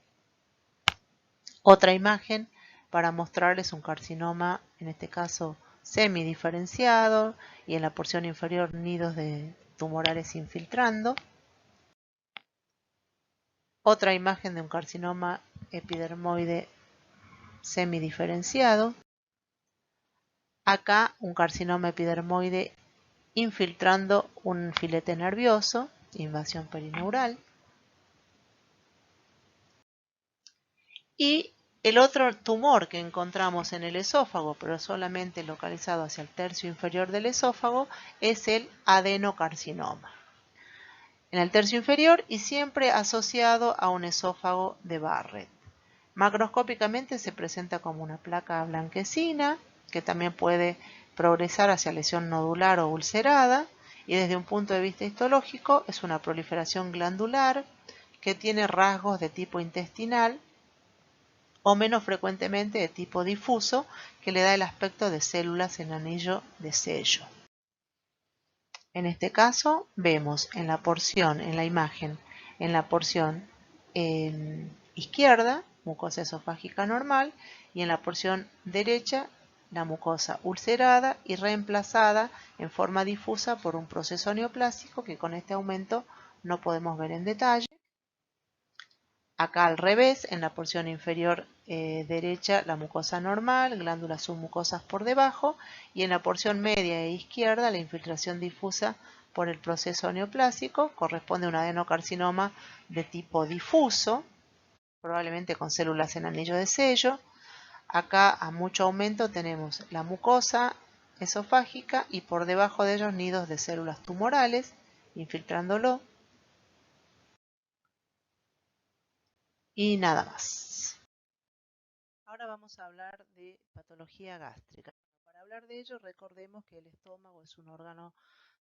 Otra imagen para mostrarles un carcinoma, en este caso semidiferenciado, y en la porción inferior nidos de tumorales infiltrando. Otra imagen de un carcinoma epidermoide semidiferenciado. Acá un carcinoma epidermoide infiltrando un filete nervioso, invasión perineural. Y el otro tumor que encontramos en el esófago, pero solamente localizado hacia el tercio inferior del esófago, es el adenocarcinoma. En el tercio inferior y siempre asociado a un esófago de Barrett. Macroscópicamente se presenta como una placa blanquecina, que también puede progresar hacia lesión nodular o ulcerada, y desde un punto de vista histológico es una proliferación glandular que tiene rasgos de tipo intestinal o menos frecuentemente de tipo difuso, que le da el aspecto de células en anillo de sello. En este caso vemos en la imagen, en la porción izquierda, mucosa esofágica normal, y en la porción derecha, la mucosa ulcerada y reemplazada en forma difusa por un proceso neoplásico que con este aumento no podemos ver en detalle. Acá al revés, en la porción inferior derecha la mucosa normal, glándulas submucosas por debajo, y en la porción media e izquierda la infiltración difusa por el proceso neoplásico. Corresponde a un adenocarcinoma de tipo difuso, probablemente con células en anillo de sello. Acá a mucho aumento tenemos la mucosa esofágica y por debajo de ellos nidos de células tumorales infiltrándolo. Y nada más. Ahora vamos a hablar de patología gástrica. Para hablar de ello, recordemos que el estómago es un órgano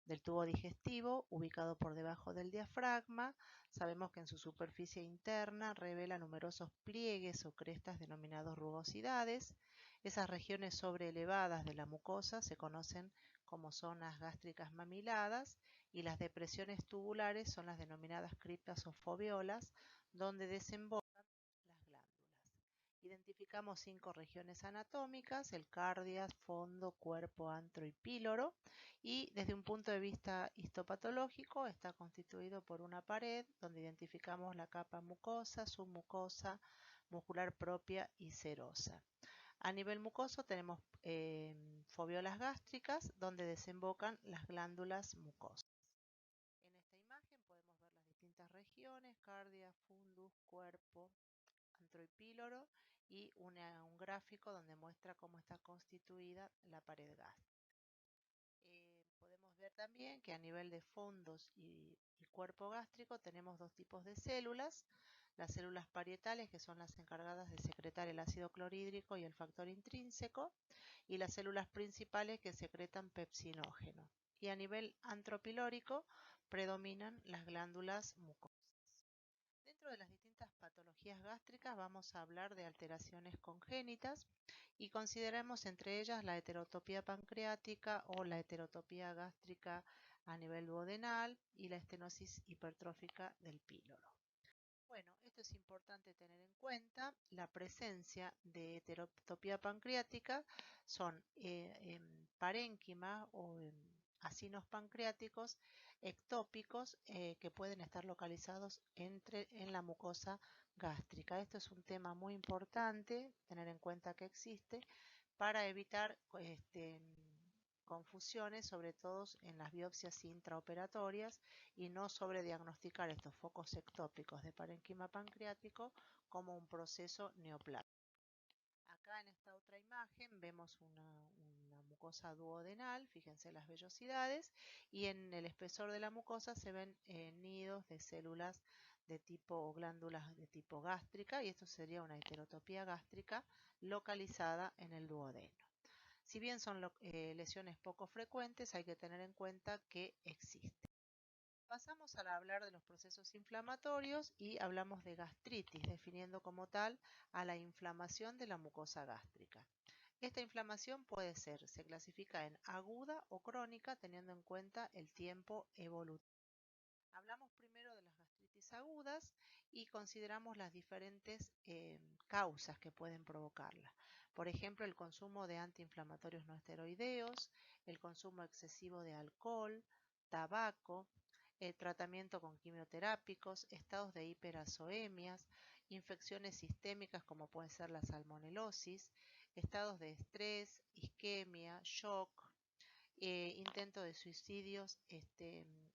del tubo digestivo ubicado por debajo del diafragma. Sabemos que en su superficie interna revela numerosos pliegues o crestas denominados rugosidades. Esas regiones sobreelevadas de la mucosa se conocen como zonas gástricas mamiladas, y las depresiones tubulares son las denominadas criptas o foveolas, donde desembocan las glándulas. Identificamos 5 regiones anatómicas: el cardias, fondo, cuerpo, antro y píloro, y desde un punto de vista histopatológico está constituido por una pared donde identificamos la capa mucosa, submucosa, muscular propia y serosa. A nivel mucoso tenemos foveolas gástricas donde desembocan las glándulas mucosas. En esta imagen podemos ver las distintas regiones: cardia, fundus, cuerpo, antro y píloro, y un gráfico donde muestra cómo está constituida la pared gástrica. Podemos ver también que a nivel de fondos y cuerpo gástrico tenemos dos tipos de células: las células parietales, que son las encargadas de secretar el ácido clorhídrico y el factor intrínseco, y las células principales, que secretan pepsinógeno. Y a nivel antropilórico predominan las glándulas mucosas. Dentro de las distintas patologías gástricas vamos a hablar de alteraciones congénitas y consideramos entre ellas la heterotopía pancreática o la heterotopía gástrica a nivel duodenal y la estenosis hipertrófica del píloro. Bueno, esto es importante tener en cuenta. La presencia de heterotopía pancreática son parénquima o acinos pancreáticos ectópicos que pueden estar localizados en la mucosa gástrica. Esto es un tema muy importante tener en cuenta que existe para evitar confusiones, sobre todo en las biopsias intraoperatorias, y no sobrediagnosticar estos focos ectópicos de parénquima pancreático como un proceso neoplásico. Acá en esta otra imagen vemos una mucosa duodenal, fíjense las vellosidades, y en el espesor de la mucosa se ven nidos de células de tipo o glándulas de tipo gástrica, y esto sería una heterotopía gástrica localizada en el duodeno. Si bien son lesiones poco frecuentes, hay que tener en cuenta que existen. Pasamos a hablar de los procesos inflamatorios y hablamos de gastritis, definiendo como tal a la inflamación de la mucosa gástrica. Esta inflamación se clasifica en aguda o crónica, teniendo en cuenta el tiempo evolutivo. Hablamos primero de las gastritis agudas, y consideramos las diferentes causas que pueden provocarla. Por ejemplo, el consumo de antiinflamatorios no esteroideos, el consumo excesivo de alcohol, tabaco, el tratamiento con quimioterápicos, estados de hiperazoemias, infecciones sistémicas como puede ser la salmonelosis, estados de estrés, isquemia, shock, intento de suicidios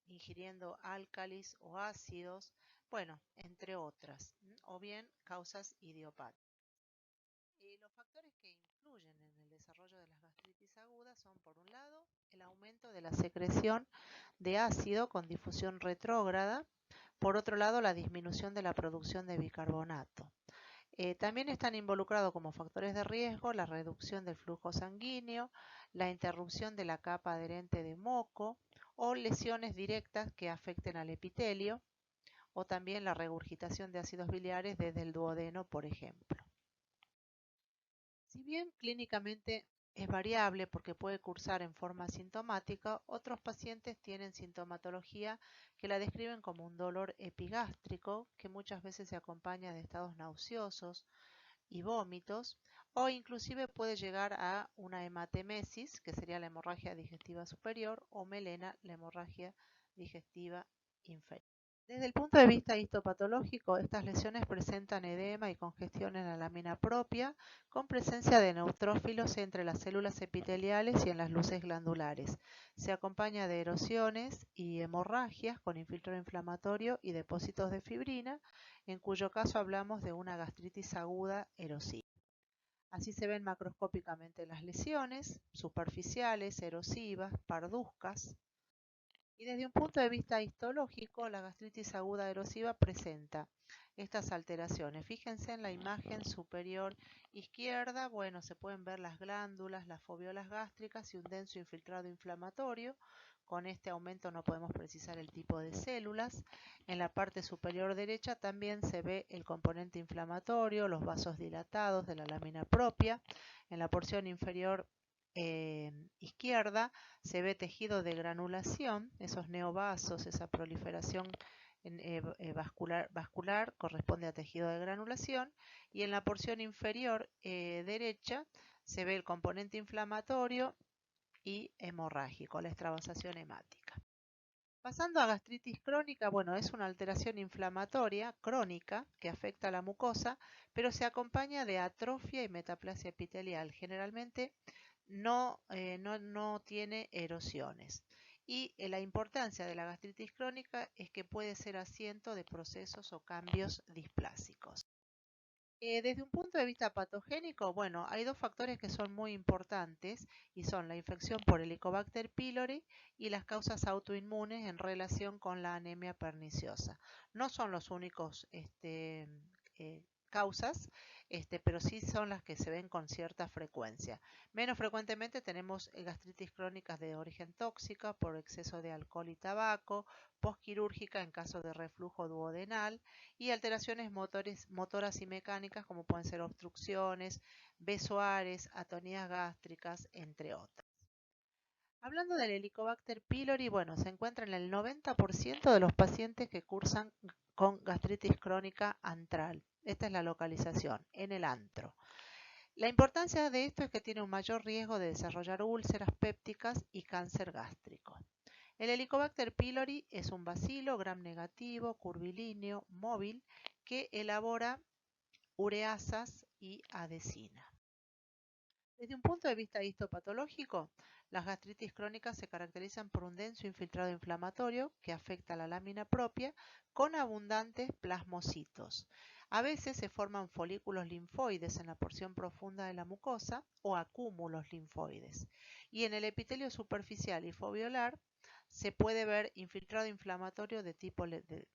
ingiriendo álcalis o ácidos, bueno, entre otras, o bien causas idiopáticas. Los factores que influyen en el desarrollo de las gastritis agudas son, por un lado, el aumento de la secreción de ácido con difusión retrógrada, por otro lado, la disminución de la producción de bicarbonato. También están involucrados como factores de riesgo la reducción del flujo sanguíneo, la interrupción de la capa adherente de moco o lesiones directas que afecten al epitelio, o también la regurgitación de ácidos biliares desde el duodeno, por ejemplo. Si bien clínicamente es variable porque puede cursar en forma asintomática, otros pacientes tienen sintomatología que la describen como un dolor epigástrico que muchas veces se acompaña de estados nauseosos y vómitos, o inclusive puede llegar a una hematemesis, que sería la hemorragia digestiva superior, o melena, la hemorragia digestiva inferior. Desde el punto de vista histopatológico, estas lesiones presentan edema y congestión en la lámina propia, con presencia de neutrófilos entre las células epiteliales y en las luces glandulares. Se acompaña de erosiones y hemorragias con infiltrado inflamatorio y depósitos de fibrina, en cuyo caso hablamos de una gastritis aguda erosiva. Así se ven macroscópicamente las lesiones, superficiales, erosivas, parduzcas. Y desde un punto de vista histológico, la gastritis aguda erosiva presenta estas alteraciones. Fíjense en la imagen superior izquierda, bueno, se pueden ver las glándulas, las fobiolas gástricas y un denso infiltrado inflamatorio. Con este aumento no podemos precisar el tipo de células. En la parte superior derecha también se ve el componente inflamatorio, los vasos dilatados de la lámina propia. En la porción inferior izquierda se ve tejido de granulación, esos neovasos, esa proliferación vascular corresponde a tejido de granulación, y en la porción inferior derecha se ve el componente inflamatorio y hemorrágico, la extravasación hemática. Pasando a gastritis crónica, bueno, es una alteración inflamatoria crónica que afecta a la mucosa, pero se acompaña de atrofia y metaplasia epitelial. Generalmente no tiene erosiones. Y la importancia de la gastritis crónica es que puede ser asiento de procesos o cambios displásicos. Desde un punto de vista patogénico, bueno, hay dos factores que son muy importantes y son la infección por Helicobacter pylori y las causas autoinmunes en relación con la anemia perniciosa. No son los únicos causas, pero sí son las que se ven con cierta frecuencia. Menos frecuentemente tenemos gastritis crónicas de origen tóxica por exceso de alcohol y tabaco, postquirúrgica en caso de reflujo duodenal y alteraciones motoras y mecánicas como pueden ser obstrucciones, besoares, atonías gástricas, entre otras. Hablando del Helicobacter pylori, bueno, se encuentra en el 90% de los pacientes que cursan con gastritis crónica antral. Esta es la localización, en el antro. La importancia de esto es que tiene un mayor riesgo de desarrollar úlceras pépticas y cáncer gástrico. El Helicobacter pylori es un bacilo gram negativo, curvilíneo, móvil, que elabora ureasas y adesina. Desde un punto de vista histopatológico, las gastritis crónicas se caracterizan por un denso infiltrado inflamatorio que afecta a la lámina propia con abundantes plasmocitos. A veces se forman folículos linfoides en la porción profunda de la mucosa o acúmulos linfoides. Y en el epitelio superficial y foviolar se puede ver infiltrado inflamatorio de tipo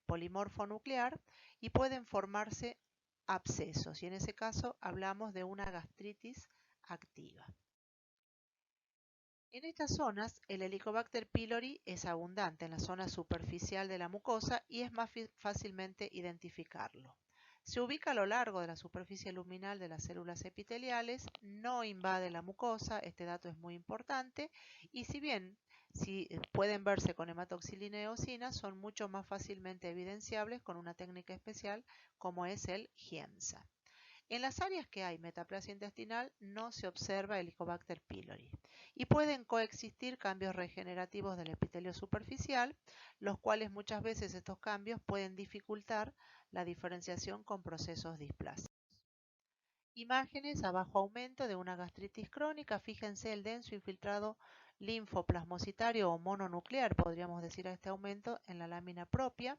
polimorfo nuclear y pueden formarse abscesos. Y en ese caso hablamos de una gastritis activa. En estas zonas, el Helicobacter pylori es abundante en la zona superficial de la mucosa y es más fácilmente identificarlo. Se ubica a lo largo de la superficie luminal de las células epiteliales, no invade la mucosa, este dato es muy importante, y si bien si pueden verse con hematoxilina y eosina, son mucho más fácilmente evidenciables con una técnica especial como es el Giemsa. En las áreas que hay metaplasia intestinal no se observa Helicobacter pylori y pueden coexistir cambios regenerativos del epitelio superficial, los cuales muchas veces estos cambios pueden dificultar la diferenciación con procesos displásicos. Imágenes a bajo aumento de una gastritis crónica. Fíjense el denso infiltrado linfoplasmocitario o mononuclear, podríamos decir a este aumento, en la lámina propia.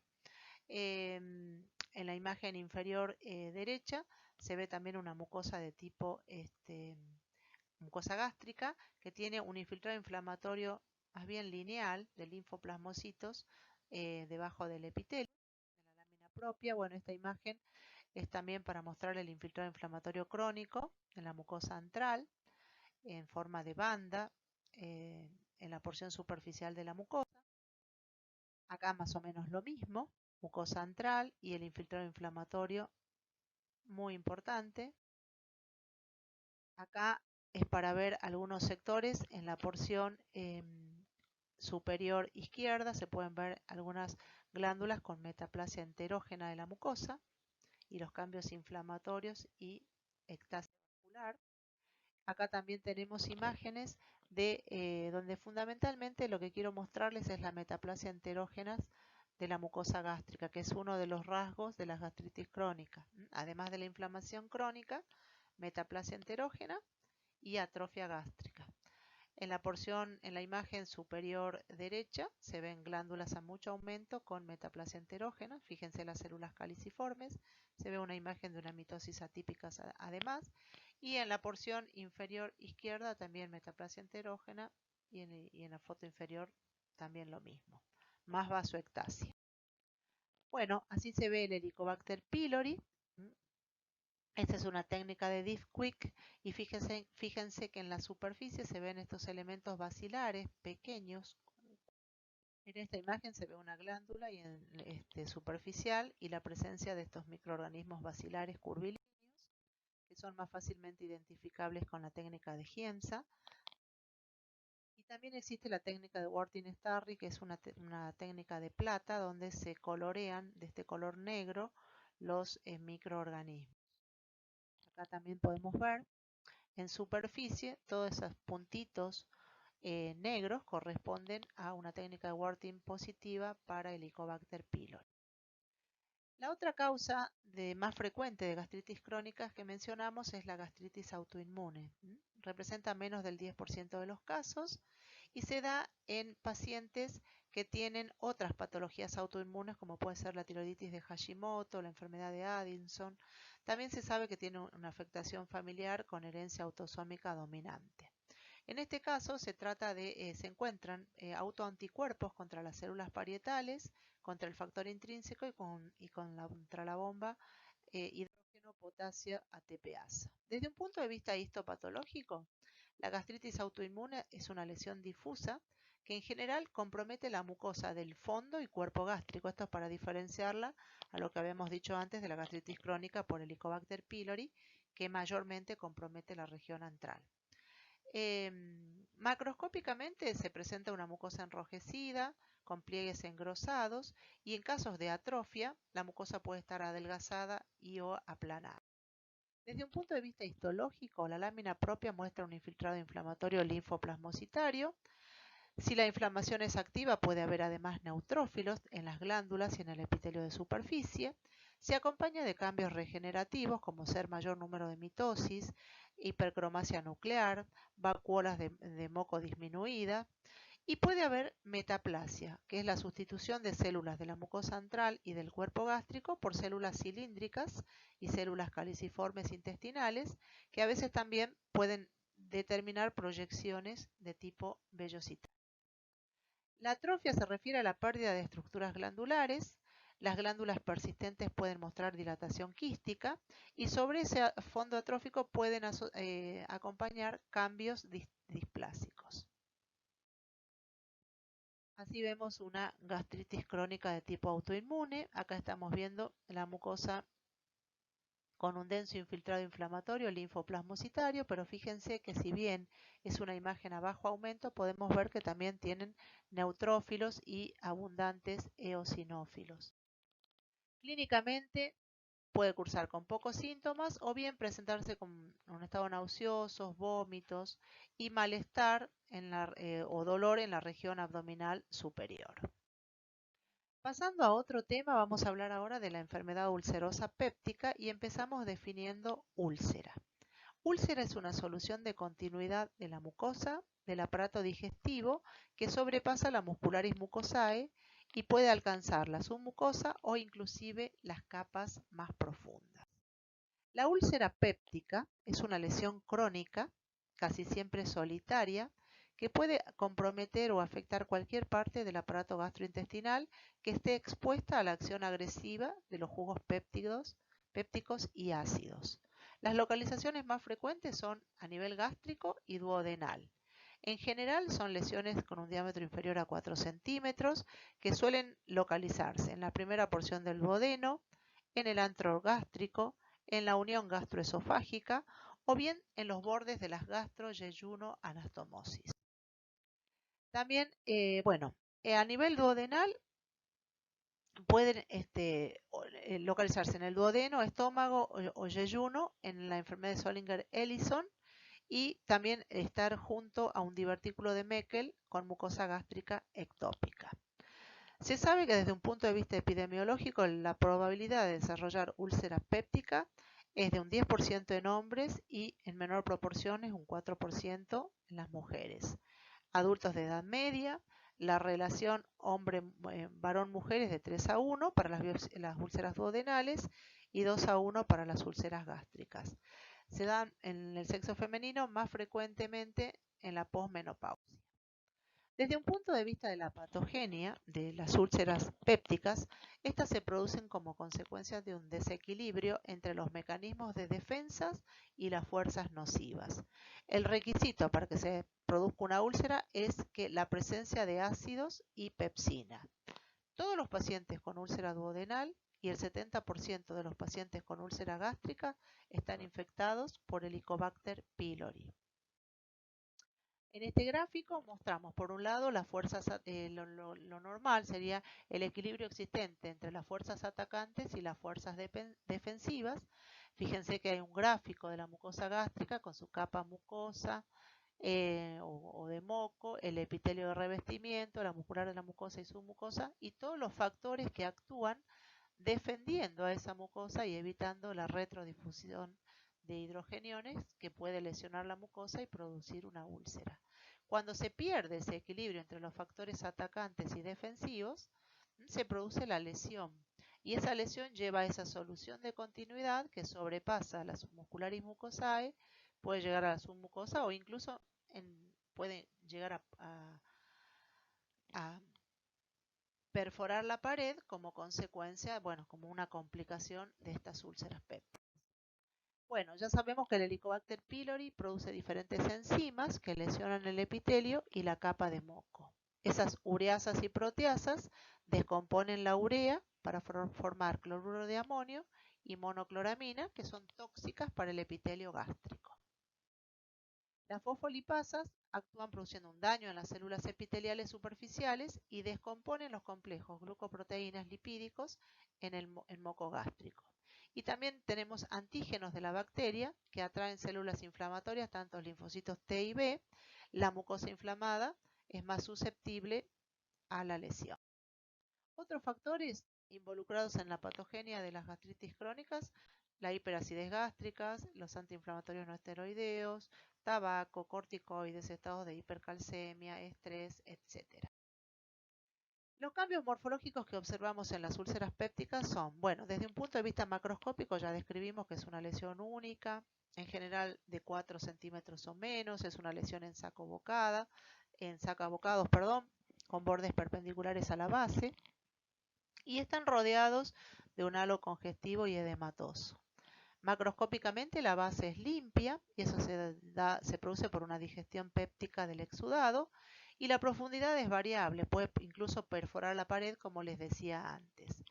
En la imagen inferior derecha se ve también una mucosa de tipo mucosa gástrica que tiene un infiltrado inflamatorio más bien lineal de linfoplasmocitos debajo del epitelio, en la lámina propia. Bueno, esta imagen es también para mostrar el infiltrado inflamatorio crónico en la mucosa antral en forma de banda en la porción superficial de la mucosa. Acá más o menos lo mismo, mucosa antral y el infiltrado inflamatorio muy importante. Acá es para ver algunos sectores en la porción superior izquierda. Se pueden ver algunas glándulas con metaplasia enterógena de la mucosa y los cambios inflamatorios y ectasia vascular. Acá también tenemos imágenes de donde fundamentalmente lo que quiero mostrarles es la metaplasia enterógena de la mucosa gástrica, que es uno de los rasgos de la gastritis crónica. Además de la inflamación crónica, metaplasia enterógena y atrofia gástrica. En la imagen superior derecha se ven glándulas a mucho aumento con metaplasia enterógena. Fíjense las células caliciformes. Se ve una imagen de una mitosis atípica además. Y en la porción inferior izquierda también metaplasia enterógena y en la foto inferior también lo mismo. Más vasoectasia. Bueno, así se ve el Helicobacter pylori. Esta es una técnica de Diff Quick y fíjense que en la superficie se ven estos elementos basilares pequeños. En esta imagen se ve una glándula y superficial y la presencia de estos microorganismos basilares curvilíneos que son más fácilmente identificables con la técnica de Giemsa. Y también existe la técnica de Worting-Starry, que es una técnica de plata donde se colorean de este color negro los microorganismos. Acá también podemos ver en superficie todos esos puntitos negros corresponden a una técnica de Worting positiva para Helicobacter pylori. La otra causa más frecuente de gastritis crónicas que mencionamos es la gastritis autoinmune. Representa menos del 10% de los casos y se da en pacientes que tienen otras patologías autoinmunes como puede ser la tiroiditis de Hashimoto, la enfermedad de Addison. También se sabe que tiene una afectación familiar con herencia autosómica dominante. En este caso se encuentran autoanticuerpos contra las células parietales, contra el factor intrínseco contra la bomba hidrógeno potasio ATPasa. Desde un punto de vista histopatológico, la gastritis autoinmune es una lesión difusa que en general compromete la mucosa del fondo y cuerpo gástrico. Esto es para diferenciarla a lo que habíamos dicho antes de la gastritis crónica por Helicobacter pylori, que mayormente compromete la región antral. Macroscópicamente se presenta una mucosa enrojecida, con pliegues engrosados, y en casos de atrofia, la mucosa puede estar adelgazada y o aplanada. Desde un punto de vista histológico, la lámina propia muestra un infiltrado inflamatorio linfoplasmocitario. Si la inflamación es activa, puede haber además neutrófilos en las glándulas y en el epitelio de superficie. Se acompaña de cambios regenerativos como ser mayor número de mitosis, hipercromasia nuclear, vacuolas de moco disminuida, y puede haber metaplasia, que es la sustitución de células de la mucosa antral y del cuerpo gástrico por células cilíndricas y células caliciformes intestinales, que a veces también pueden determinar proyecciones de tipo vellositario. La atrofia se refiere a la pérdida de estructuras glandulares. Las glándulas persistentes pueden mostrar dilatación quística y sobre ese fondo atrófico pueden acompañar cambios displásicos. Así vemos una gastritis crónica de tipo autoinmune. Acá estamos viendo la mucosa con un denso infiltrado inflamatorio linfoplasmocitario, pero fíjense que si bien es una imagen a bajo aumento, podemos ver que también tienen neutrófilos y abundantes eosinófilos. Clínicamente puede cursar con pocos síntomas o bien presentarse con un estado nauseoso, vómitos y malestar o dolor en la región abdominal superior. Pasando a otro tema, vamos a hablar ahora de la enfermedad ulcerosa péptica y empezamos definiendo úlcera. Úlcera es una solución de continuidad de la mucosa del aparato digestivo que sobrepasa la muscularis mucosae y puede alcanzar la submucosa o inclusive las capas más profundas. La úlcera péptica es una lesión crónica, casi siempre solitaria, que puede comprometer o afectar cualquier parte del aparato gastrointestinal que esté expuesta a la acción agresiva de los jugos pépticos y ácidos. Las localizaciones más frecuentes son a nivel gástrico y duodenal. En general son lesiones con un diámetro inferior a 4 centímetros que suelen localizarse en la primera porción del duodeno, en el antro gástrico, en la unión gastroesofágica o bien en los bordes de las gastro-yeyuno-anastomosis. También, a nivel duodenal pueden localizarse en el duodeno, estómago o yeyuno en la enfermedad de Zollinger-Ellison y también estar junto a un divertículo de Meckel con mucosa gástrica ectópica. Se sabe que desde un punto de vista epidemiológico la probabilidad de desarrollar úlcera péptica es de un 10% en hombres y en menor proporción es un 4% en las mujeres. Adultos de edad media, la relación varón-mujer es de 3:1 para las úlceras duodenales y 2:1 para las úlceras gástricas. Se dan en el sexo femenino más frecuentemente en la posmenopausia. Desde un punto de vista de la patogenia de las úlceras pépticas, estas se producen como consecuencia de un desequilibrio entre los mecanismos de defensas y las fuerzas nocivas. El requisito para que se produzca una úlcera es que la presencia de ácidos y pepsina. Todos los pacientes con úlcera duodenal y el 70% de los pacientes con úlcera gástrica están infectados por Helicobacter pylori. En este gráfico mostramos por un lado las fuerzas, lo normal sería el equilibrio existente entre las fuerzas atacantes y las fuerzas defensivas. Fíjense que hay un gráfico de la mucosa gástrica con su capa mucosa o de moco, el epitelio de revestimiento, la muscular de la mucosa y su mucosa y todos los factores que actúan defendiendo a esa mucosa y evitando la retrodifusión de hidrogeniones que puede lesionar la mucosa y producir una úlcera. Cuando se pierde ese equilibrio entre los factores atacantes y defensivos, se produce la lesión y esa lesión lleva a esa solución de continuidad que sobrepasa la submuscularis mucosae, puede llegar a la submucosa o incluso puede llegar a perforar la pared como consecuencia, como una complicación de estas úlceras pépticas. Bueno, ya sabemos que el Helicobacter pylori produce diferentes enzimas que lesionan el epitelio y la capa de moco. Esas ureasas y proteasas descomponen la urea para formar cloruro de amonio y monocloramina, que son tóxicas para el epitelio gástrico. Las fosfolipasas actúan produciendo un daño en las células epiteliales superficiales y descomponen los complejos glucoproteínas lipídicos en el moco gástrico. Y también tenemos antígenos de la bacteria que atraen células inflamatorias, tanto linfocitos T y B. La mucosa inflamada es más susceptible a la lesión. Otros factores involucrados en la patogenia de las gastritis crónicas, la hiperacidez gástrica, los antiinflamatorios no esteroideos, tabaco, corticoides, estados de hipercalcemia, estrés, etc. Los cambios morfológicos que observamos en las úlceras pépticas son, desde un punto de vista macroscópico ya describimos que es una lesión única, en general de 4 centímetros o menos, es una lesión en sacabocados, con bordes perpendiculares a la base y están rodeados de un halo congestivo y edematoso. Macroscópicamente la base es limpia y eso se produce por una digestión péptica del exudado y la profundidad es variable, puede incluso perforar la pared como les decía antes.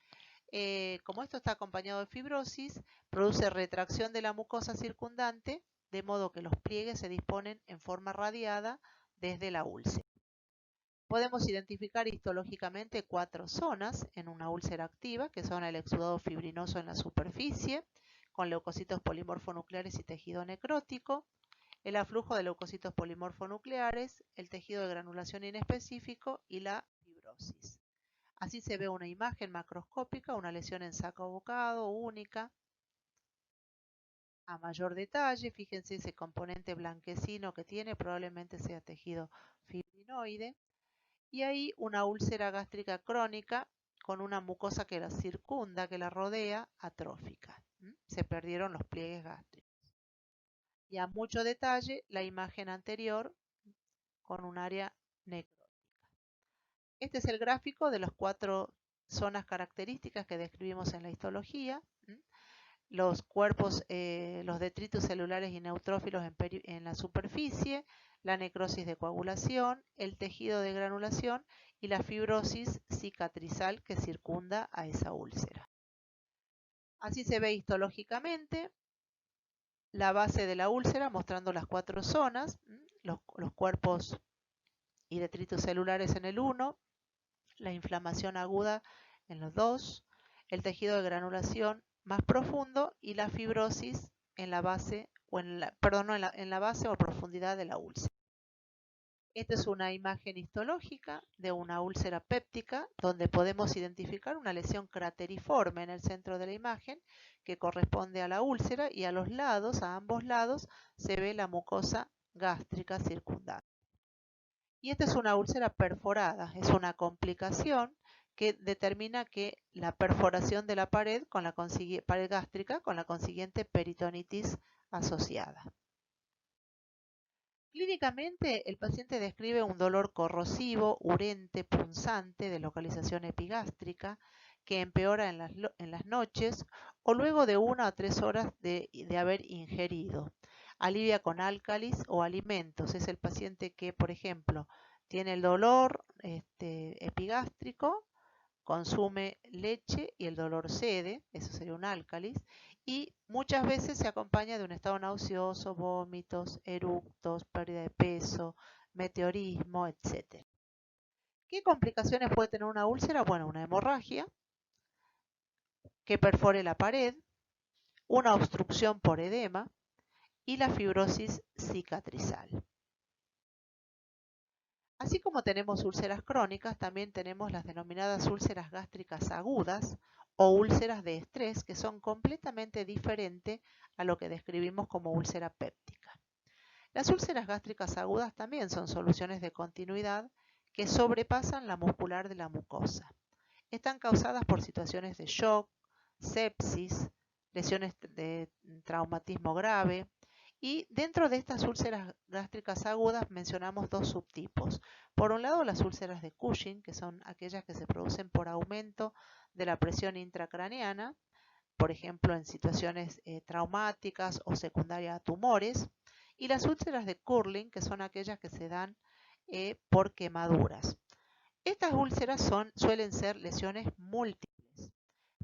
Como esto está acompañado de fibrosis, produce retracción de la mucosa circundante, de modo que los pliegues se disponen en forma radiada desde la úlcera. Podemos identificar histológicamente 4 zonas en una úlcera activa, que son el exudado fibrinoso en la superficie, con leucocitos polimorfonucleares y tejido necrótico, el aflujo de leucocitos polimorfonucleares, el tejido de granulación inespecífico y la fibrosis. Así se ve una imagen macroscópica, una lesión en saco bocado única. A mayor detalle, fíjense ese componente blanquecino que tiene, probablemente sea tejido fibrinoide. Y ahí una úlcera gástrica crónica con una mucosa que la circunda, que la rodea, atrófica. Se perdieron los pliegues gástricos. Y a mucho detalle, la imagen anterior con un área necrótica. Este es el gráfico de las 4 zonas características que describimos en la histología. Los cuerpos, los detritos celulares y neutrófilos en la superficie, la necrosis de coagulación, el tejido de granulación y la fibrosis cicatrizal que circunda a esa úlcera. Así se ve histológicamente la base de la úlcera mostrando las 4 zonas, los cuerpos y detritos celulares en el 1, la inflamación aguda en los 2, el tejido de granulación más profundo y la fibrosis en la base o en la base o profundidad de la úlcera. Esta es una imagen histológica de una úlcera péptica donde podemos identificar una lesión crateriforme en el centro de la imagen que corresponde a la úlcera, y a los lados, a ambos lados, se ve la mucosa gástrica circundante. Y esta es una úlcera perforada, es una complicación que determina que la perforación de la pared con la pared gástrica con la consiguiente peritonitis asociada. Clínicamente, el paciente describe un dolor corrosivo, urente, punzante de localización epigástrica que empeora en las noches o luego de 1 a 3 horas de haber ingerido. Alivia con álcalis o alimentos. Es el paciente que, por ejemplo, tiene el dolor epigástrico, consume leche y el dolor cede, eso sería un álcalis, y muchas veces se acompaña de un estado nauseoso, vómitos, eructos, pérdida de peso, meteorismo, etc. ¿Qué complicaciones puede tener una úlcera? Bueno, una hemorragia que perfore la pared, una obstrucción por edema y la fibrosis cicatrizal. Así como tenemos úlceras crónicas, también tenemos las denominadas úlceras gástricas agudas o úlceras de estrés, que son completamente diferentes a lo que describimos como úlcera péptica. Las úlceras gástricas agudas también son soluciones de continuidad que sobrepasan la muscular de la mucosa. Están causadas por situaciones de shock, sepsis, lesiones de traumatismo grave, y dentro de estas úlceras gástricas agudas mencionamos 2 subtipos. Por un lado, las úlceras de Cushing, que son aquellas que se producen por aumento de la presión intracraneana, por ejemplo en situaciones traumáticas o secundarias a tumores, y las úlceras de Curling, que son aquellas que se dan por quemaduras. Estas úlceras suelen ser lesiones múltiples.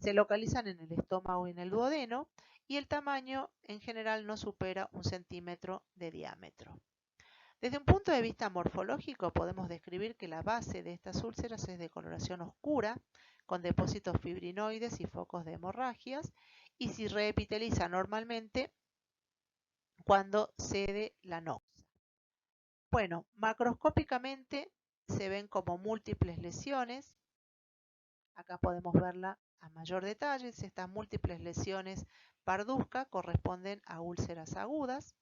Se localizan en el estómago y en el duodeno, y el tamaño en general no supera 1 centímetro de diámetro. Desde un punto de vista morfológico, podemos describir que la base de estas úlceras es de coloración oscura, con depósitos fibrinoides y focos de hemorragias, y se reepiteliza normalmente cuando cede la noxa. Bueno, macroscópicamente se ven como múltiples lesiones. Acá podemos verla a mayor detalle. Estas múltiples lesiones parduzcas corresponden a úlceras agudas.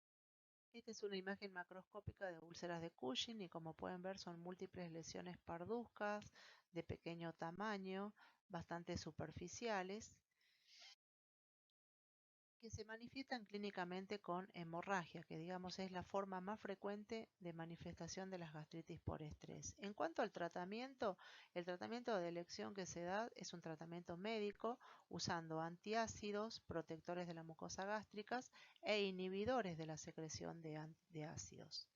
Esta es una imagen macroscópica de úlceras de Cushing y, como pueden ver, son múltiples lesiones parduzcas de pequeño tamaño, bastante superficiales, que se manifiestan clínicamente con hemorragia, que digamos es la forma más frecuente de manifestación de las gastritis por estrés. En cuanto al tratamiento, el tratamiento de elección que se da es un tratamiento médico usando antiácidos, protectores de la mucosa gástricas e inhibidores de la secreción de ácidos.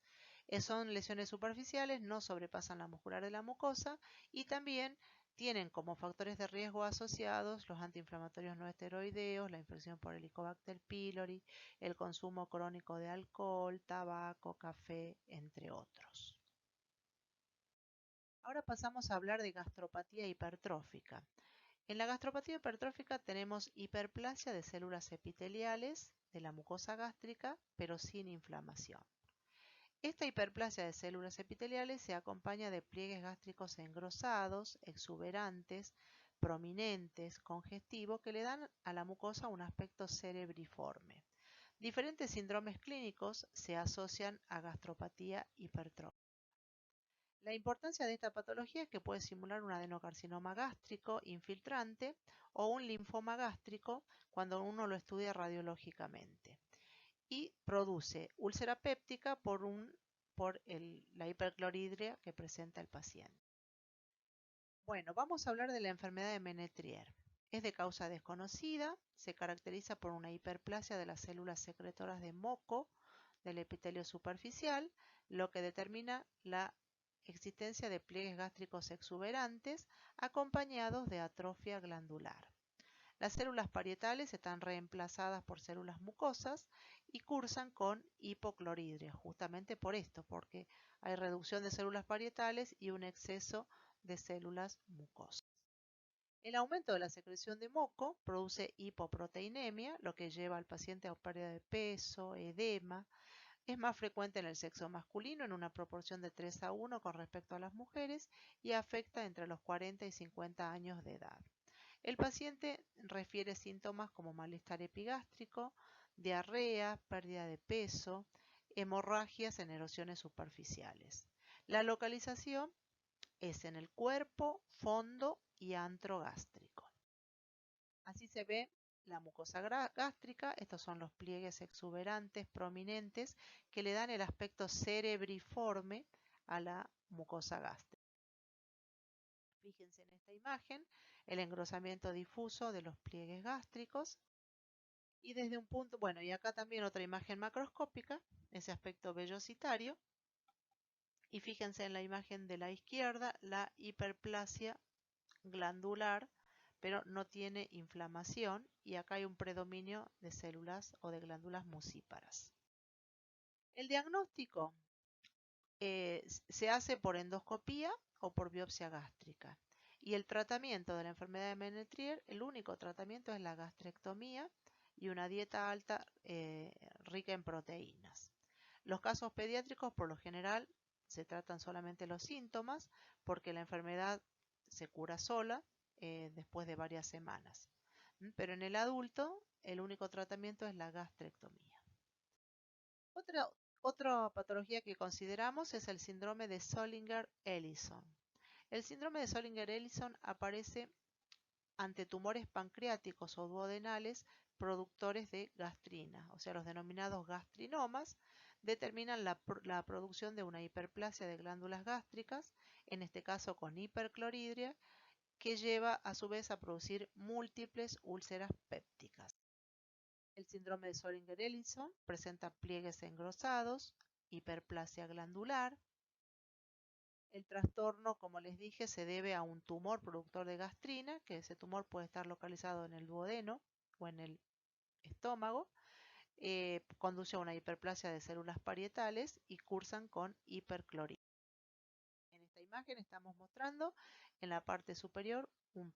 Son lesiones superficiales, no sobrepasan la muscular de la mucosa, y también tienen como factores de riesgo asociados los antiinflamatorios no esteroideos, la infección por Helicobacter pylori, el consumo crónico de alcohol, tabaco, café, entre otros. Ahora pasamos a hablar de gastropatía hipertrófica. En la gastropatía hipertrófica tenemos hiperplasia de células epiteliales de la mucosa gástrica, pero sin inflamación. Esta hiperplasia de células epiteliales se acompaña de pliegues gástricos engrosados, exuberantes, prominentes, congestivos, que le dan a la mucosa un aspecto cerebriforme. Diferentes síndromes clínicos se asocian a gastropatía hipertrófica. La importancia de esta patología es que puede simular un adenocarcinoma gástrico infiltrante o un linfoma gástrico cuando uno lo estudia radiológicamente. Y produce úlcera péptica por la hiperclorhidria que presenta el paciente. Bueno, vamos a hablar de la enfermedad de Menetrier. Es de causa desconocida, se caracteriza por una hiperplasia de las células secretoras de moco del epitelio superficial, lo que determina la existencia de pliegues gástricos exuberantes acompañados de atrofia glandular. Las células parietales están reemplazadas por células mucosas y cursan con hipoclorhidria, justamente por esto, porque hay reducción de células parietales y un exceso de células mucosas. El aumento de la secreción de moco produce hipoproteinemia, lo que lleva al paciente a pérdida de peso, edema. Es más frecuente en el sexo masculino en una proporción de 3:1 con respecto a las mujeres y afecta entre los 40 y 50 años de edad. El paciente refiere síntomas como malestar epigástrico, diarrea, pérdida de peso, hemorragias en erosiones superficiales. La localización es en el cuerpo, fondo y antro gástrico. Así se ve la mucosa gástrica. Estos son los pliegues exuberantes prominentes que le dan el aspecto cerebriforme a la mucosa gástrica. Fíjense en esta imagen el engrosamiento difuso de los pliegues gástricos y desde un punto, bueno, y acá también otra imagen macroscópica, ese aspecto vellositario, y fíjense en la imagen de la izquierda la hiperplasia glandular, pero no tiene inflamación y acá hay un predominio de células o de glándulas mucíparas. El diagnóstico se hace por endoscopía o por biopsia gástrica. Y el tratamiento de la enfermedad de Menetrier, el único tratamiento es la gastrectomía y una dieta alta rica en proteínas. Los casos pediátricos por lo general se tratan solamente los síntomas porque la enfermedad se cura sola después de varias semanas. Pero en el adulto el único tratamiento es la gastrectomía. Otra patología que consideramos es el síndrome de Zollinger-Ellison. El síndrome de Zollinger-Ellison aparece ante tumores pancreáticos o duodenales productores de gastrina, o sea, los denominados gastrinomas, determinan la producción de una hiperplasia de glándulas gástricas, en este caso con hiperclorhidria, que lleva a su vez a producir múltiples úlceras pépticas. El síndrome de Zollinger-Ellison presenta pliegues engrosados, hiperplasia glandular. El trastorno, como les dije, se debe a un tumor productor de gastrina, que ese tumor puede estar localizado en el duodeno o en el estómago. Conduce a una hiperplasia de células parietales y cursan con hiperclorhidria. En esta imagen estamos mostrando en la parte superior un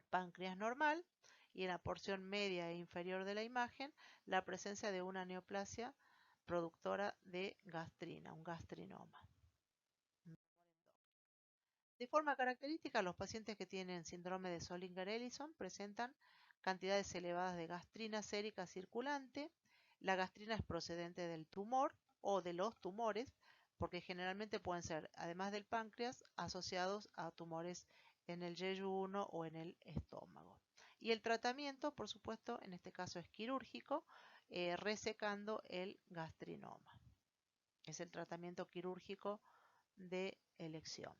páncreas normal y en la porción media e inferior de la imagen la presencia de una neoplasia productora de gastrina, un gastrinoma. De forma característica, los pacientes que tienen síndrome de Zollinger-Ellison presentan cantidades elevadas de gastrina sérica circulante. La gastrina es procedente del tumor o de los tumores, porque generalmente pueden ser, además del páncreas, asociados a tumores en el yeyuno o en el estómago. Y el tratamiento, por supuesto, en este caso es quirúrgico, resecando el gastrinoma. Es el tratamiento quirúrgico de elección.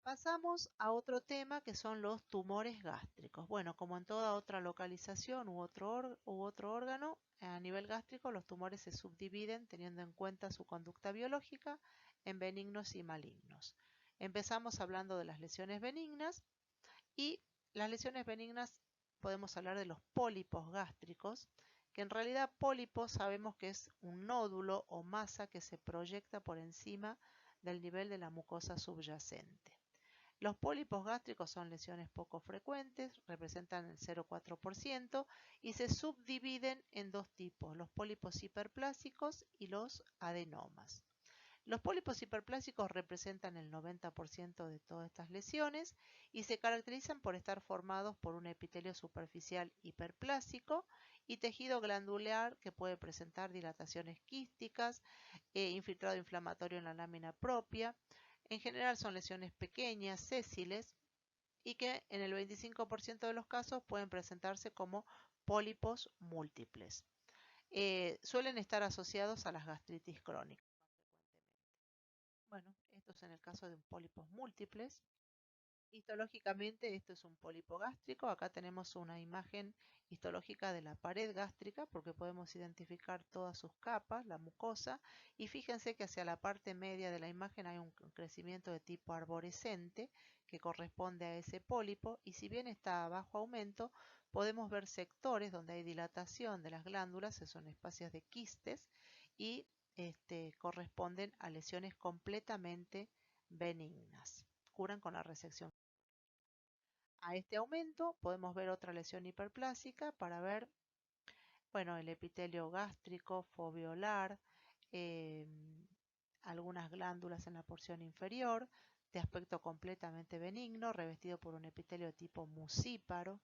Pasamos a otro tema que son los tumores gástricos. Bueno, como en toda otra localización u otro órgano, a nivel gástrico los tumores se subdividen teniendo en cuenta su conducta biológica en benignos y malignos. Empezamos hablando de las lesiones benignas y las lesiones benignas podemos hablar de los pólipos gástricos, que en realidad pólipos sabemos que es un nódulo o masa que se proyecta por encima del nivel de la mucosa subyacente. Los pólipos gástricos son lesiones poco frecuentes, representan el 0,4% y se subdividen en dos tipos, los pólipos hiperplásicos y los adenomas. Los pólipos hiperplásicos representan el 90% de todas estas lesiones y se caracterizan por estar formados por un epitelio superficial hiperplásico y tejido glandular que puede presentar dilataciones quísticas, infiltrado inflamatorio en la lámina propia. En general son lesiones pequeñas, sésiles, y que en el 25% de los casos pueden presentarse como pólipos múltiples. Suelen estar asociados a las gastritis crónicas. Bueno, esto es en el caso de pólipos múltiples. Histológicamente esto es un pólipo gástrico. Acá tenemos una imagen histológica de la pared gástrica porque podemos identificar todas sus capas, la mucosa, y fíjense que hacia la parte media de la imagen hay un crecimiento de tipo arborescente que corresponde a ese pólipo, y si bien está a bajo aumento, podemos ver sectores donde hay dilatación de las glándulas, que son espacios de quistes, y corresponden a lesiones completamente benignas. Curan con la resección. A este aumento podemos ver otra lesión hiperplásica para ver, bueno, el epitelio gástrico, foveolar, algunas glándulas en la porción inferior, de aspecto completamente benigno, revestido por un epitelio tipo mucíparo.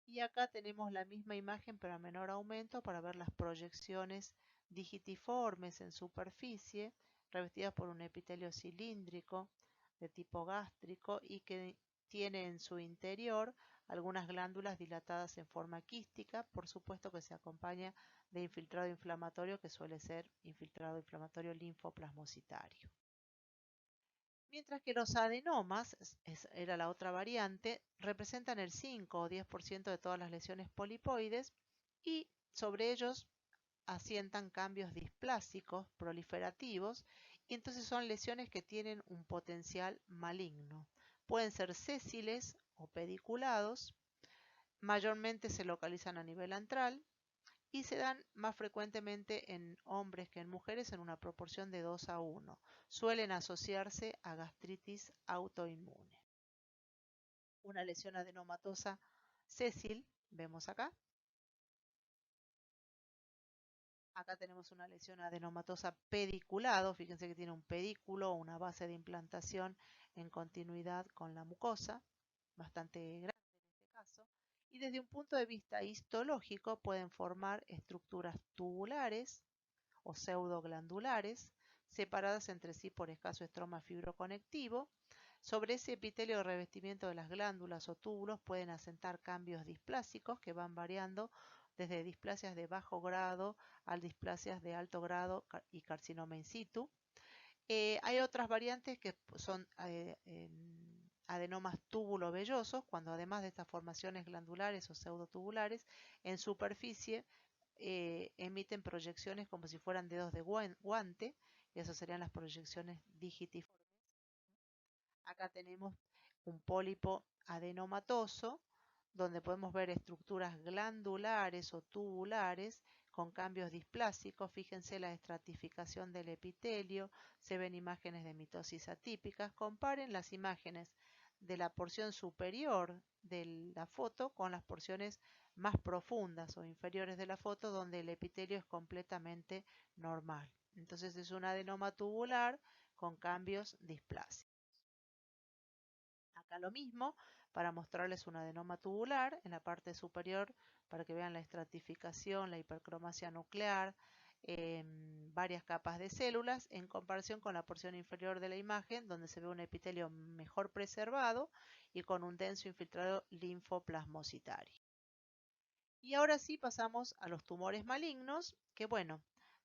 Y acá tenemos la misma imagen pero a menor aumento para ver las proyecciones digitiformes en superficie, revestidas por un epitelio cilíndrico de tipo gástrico y que tiene en su interior algunas glándulas dilatadas en forma quística, por supuesto que se acompaña de infiltrado inflamatorio que suele ser infiltrado inflamatorio linfoplasmocitario. Mientras que los adenomas, era la otra variante, representan el 5 o 10% de todas las lesiones polipoides y sobre ellos asientan cambios displásicos proliferativos, y entonces son lesiones que tienen un potencial maligno. Pueden ser sésiles o pediculados, mayormente se localizan a nivel antral y se dan más frecuentemente en hombres que en mujeres en una proporción de 2 a 1. Suelen asociarse a gastritis autoinmune. Una lesión adenomatosa sésil, vemos acá. Acá tenemos una lesión adenomatosa pediculado, fíjense que tiene un pedículo o una base de implantación en continuidad con la mucosa, bastante grande en este caso, y desde un punto de vista histológico pueden formar estructuras tubulares o pseudoglandulares, separadas entre sí por escaso estroma fibroconectivo. Sobre ese epitelio de revestimiento de las glándulas o túbulos pueden asentar cambios displásicos que van variando desde displasias de bajo grado a displasias de alto grado y carcinoma in situ. Hay otras variantes que son adenomas túbulo-vellosos, cuando además de estas formaciones glandulares o pseudotubulares, en superficie emiten proyecciones como si fueran dedos de guante, y esas serían las proyecciones digitiformes. Acá tenemos un pólipo adenomatoso, donde podemos ver estructuras glandulares o tubulares con cambios displásicos. Fíjense la estratificación del epitelio, se ven imágenes de mitosis atípicas. Comparen las imágenes de la porción superior de la foto con las porciones más profundas o inferiores de la foto, donde el epitelio es completamente normal. Entonces es un adenoma tubular con cambios displásicos. Acá lo mismo, para mostrarles un adenoma tubular en la parte superior, para que vean la estratificación, la hipercromasia nuclear, varias capas de células, en comparación con la porción inferior de la imagen, donde se ve un epitelio mejor preservado y con un denso infiltrado linfoplasmocitario. Y ahora sí pasamos a los tumores malignos, que bueno,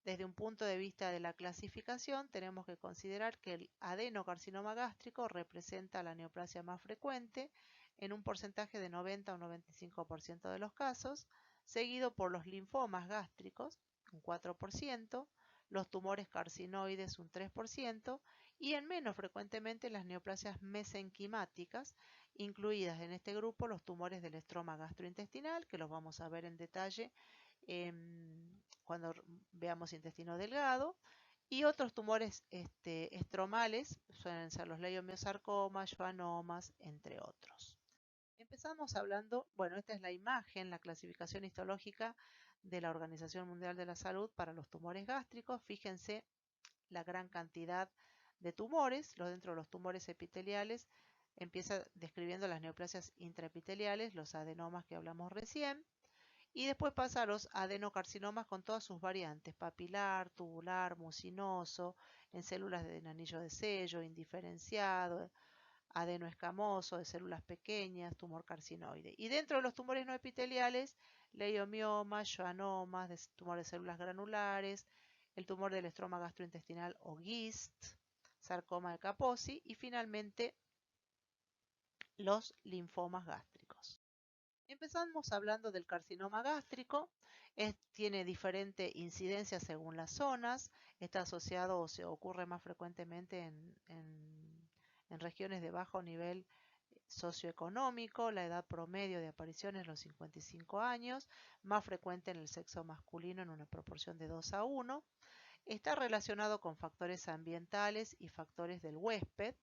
desde un punto de vista de la clasificación tenemos que considerar que el adenocarcinoma gástrico representa la neoplasia más frecuente en un porcentaje de 90 o 95% de los casos, seguido por los linfomas gástricos, un 4%, los tumores carcinoides un 3% y en menos frecuentemente las neoplasias mesenquimáticas, incluidas en este grupo los tumores del estroma gastrointestinal, que los vamos a ver en detalle cuando veamos intestino delgado, y otros tumores estromales, suelen ser los leiomiosarcomas, schwannomas, entre otros. Empezamos hablando, bueno, esta es la imagen, la clasificación histológica de la Organización Mundial de la Salud para los tumores gástricos. Fíjense la gran cantidad de tumores. Dentro de los tumores epiteliales empieza describiendo las neoplasias intraepiteliales, los adenomas que hablamos recién, y después pasa a los adenocarcinomas con todas sus variantes: papilar, tubular, mucinoso, en células del anillo de sello, indiferenciado, adenoescamoso, de células pequeñas, tumor carcinoide. Y dentro de los tumores no epiteliales, leiomiomas, schwannomas, tumor de células granulares, el tumor del estroma gastrointestinal o GIST, sarcoma de Kaposi y finalmente los linfomas gástricos. Empezamos hablando del carcinoma gástrico. Tiene diferente incidencia según las zonas. Está asociado o se ocurre más frecuentemente en regiones de bajo nivel socioeconómico. La edad promedio de aparición es los 55 años, más frecuente en el sexo masculino en una proporción de 2 a 1. Está relacionado con factores ambientales y factores del huésped.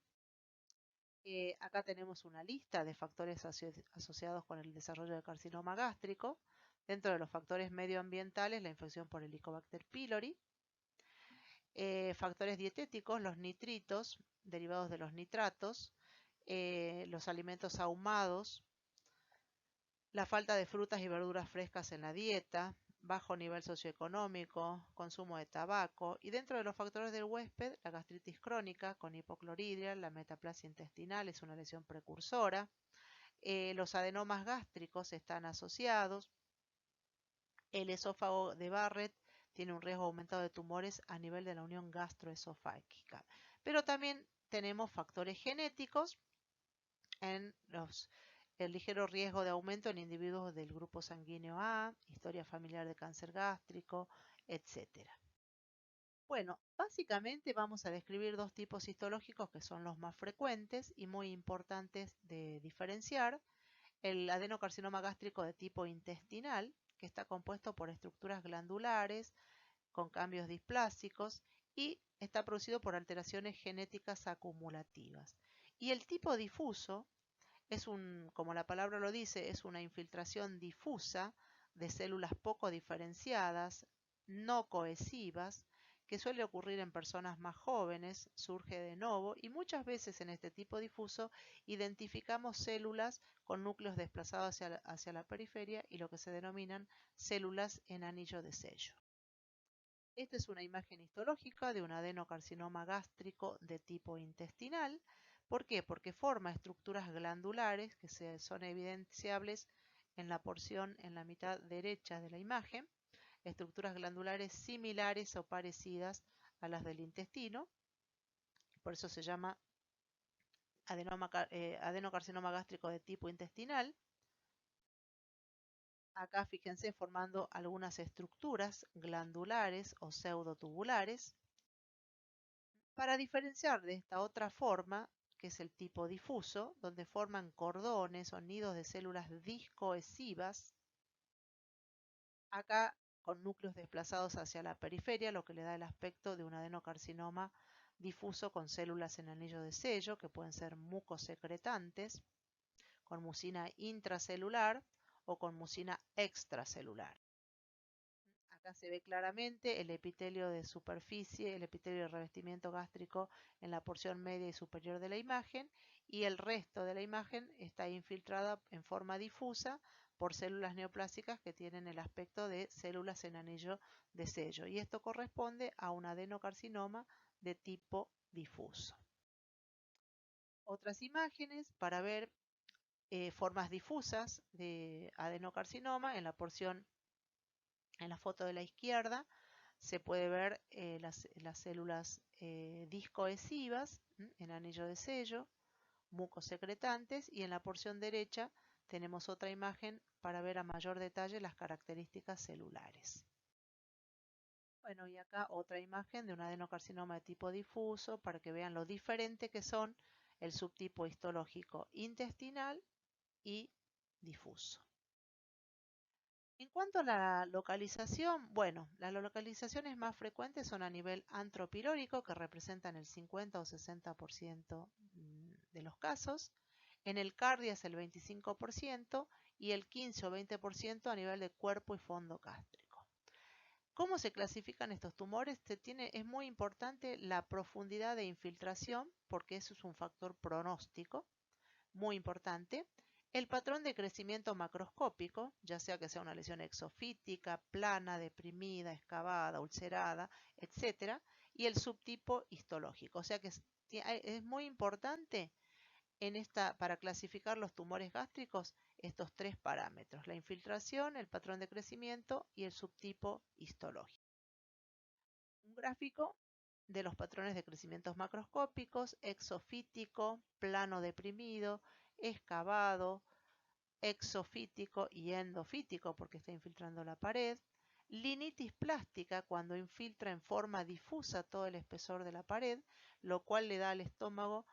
Acá tenemos una lista de factores asociados con el desarrollo del carcinoma gástrico. Dentro de los factores medioambientales, la infección por Helicobacter pylori. Factores dietéticos, los nitritos, derivados de los nitratos, los alimentos ahumados, la falta de frutas y verduras frescas en la dieta, bajo nivel socioeconómico, consumo de tabaco, y dentro de los factores del huésped, la gastritis crónica con hipocloridria, la metaplasia intestinal es una lesión precursora, los adenomas gástricos están asociados, el esófago de Barrett tiene un riesgo aumentado de tumores a nivel de la unión gastroesofágica, pero también tenemos factores genéticos en el ligero riesgo de aumento en individuos del grupo sanguíneo A, historia familiar de cáncer gástrico, etc. Bueno, básicamente vamos a describir dos tipos histológicos que son los más frecuentes y muy importantes de diferenciar. El adenocarcinoma gástrico de tipo intestinal, que está compuesto por estructuras glandulares con cambios displásicos y está producido por alteraciones genéticas acumulativas. Y el tipo difuso, como la palabra lo dice, es una infiltración difusa de células poco diferenciadas, no cohesivas, que suele ocurrir en personas más jóvenes, surge de novo y muchas veces en este tipo difuso identificamos células con núcleos desplazados hacia la periferia y lo que se denominan células en anillo de sello. Esta es una imagen histológica de un adenocarcinoma gástrico de tipo intestinal. ¿Por qué? Porque forma estructuras glandulares que son evidenciables en la porción en la mitad derecha de la imagen, estructuras glandulares similares o parecidas a las del intestino, por eso se llama adenocarcinoma gástrico de tipo intestinal. Acá fíjense formando algunas estructuras glandulares o pseudotubulares. Para diferenciar de esta otra forma, que es el tipo difuso, donde forman cordones o nidos de células discohesivas, acá con núcleos desplazados hacia la periferia, lo que le da el aspecto de un adenocarcinoma difuso con células en anillo de sello, que pueden ser mucosecretantes, con mucina intracelular o con mucina extracelular. Acá se ve claramente el epitelio de superficie, el epitelio de revestimiento gástrico en la porción media y superior de la imagen, y el resto de la imagen está infiltrada en forma difusa por células neoplásicas que tienen el aspecto de células en anillo de sello, y esto corresponde a un adenocarcinoma de tipo difuso. Otras imágenes para ver formas difusas de adenocarcinoma en la foto de la izquierda se puede ver las células discohesivas en anillo de sello, mucosecretantes, y en la porción derecha tenemos otra imagen para ver a mayor detalle las características celulares. Bueno, y acá otra imagen de un adenocarcinoma de tipo difuso para que vean lo diferente que son el subtipo histológico intestinal y difuso. En cuanto a la localización, bueno, las localizaciones más frecuentes son a nivel antropilórico, que representan el 50 o 60% de los casos. En el cardia es el 25% y el 15 o 20% a nivel de cuerpo y fondo gástrico. ¿Cómo se clasifican estos tumores? Es muy importante la profundidad de infiltración, porque eso es un factor pronóstico muy importante. El patrón de crecimiento macroscópico, ya sea que sea una lesión exofítica, plana, deprimida, excavada, ulcerada, etc. Y el subtipo histológico. O sea que es muy importante para clasificar los tumores gástricos estos tres parámetros: la infiltración, el patrón de crecimiento y el subtipo histológico. Un gráfico de los patrones de crecimientos macroscópicos: exofítico, plano deprimido, excavado, exofítico y endofítico porque está infiltrando la pared. Linitis plástica, cuando infiltra en forma difusa todo el espesor de la pared, lo cual le da al estómago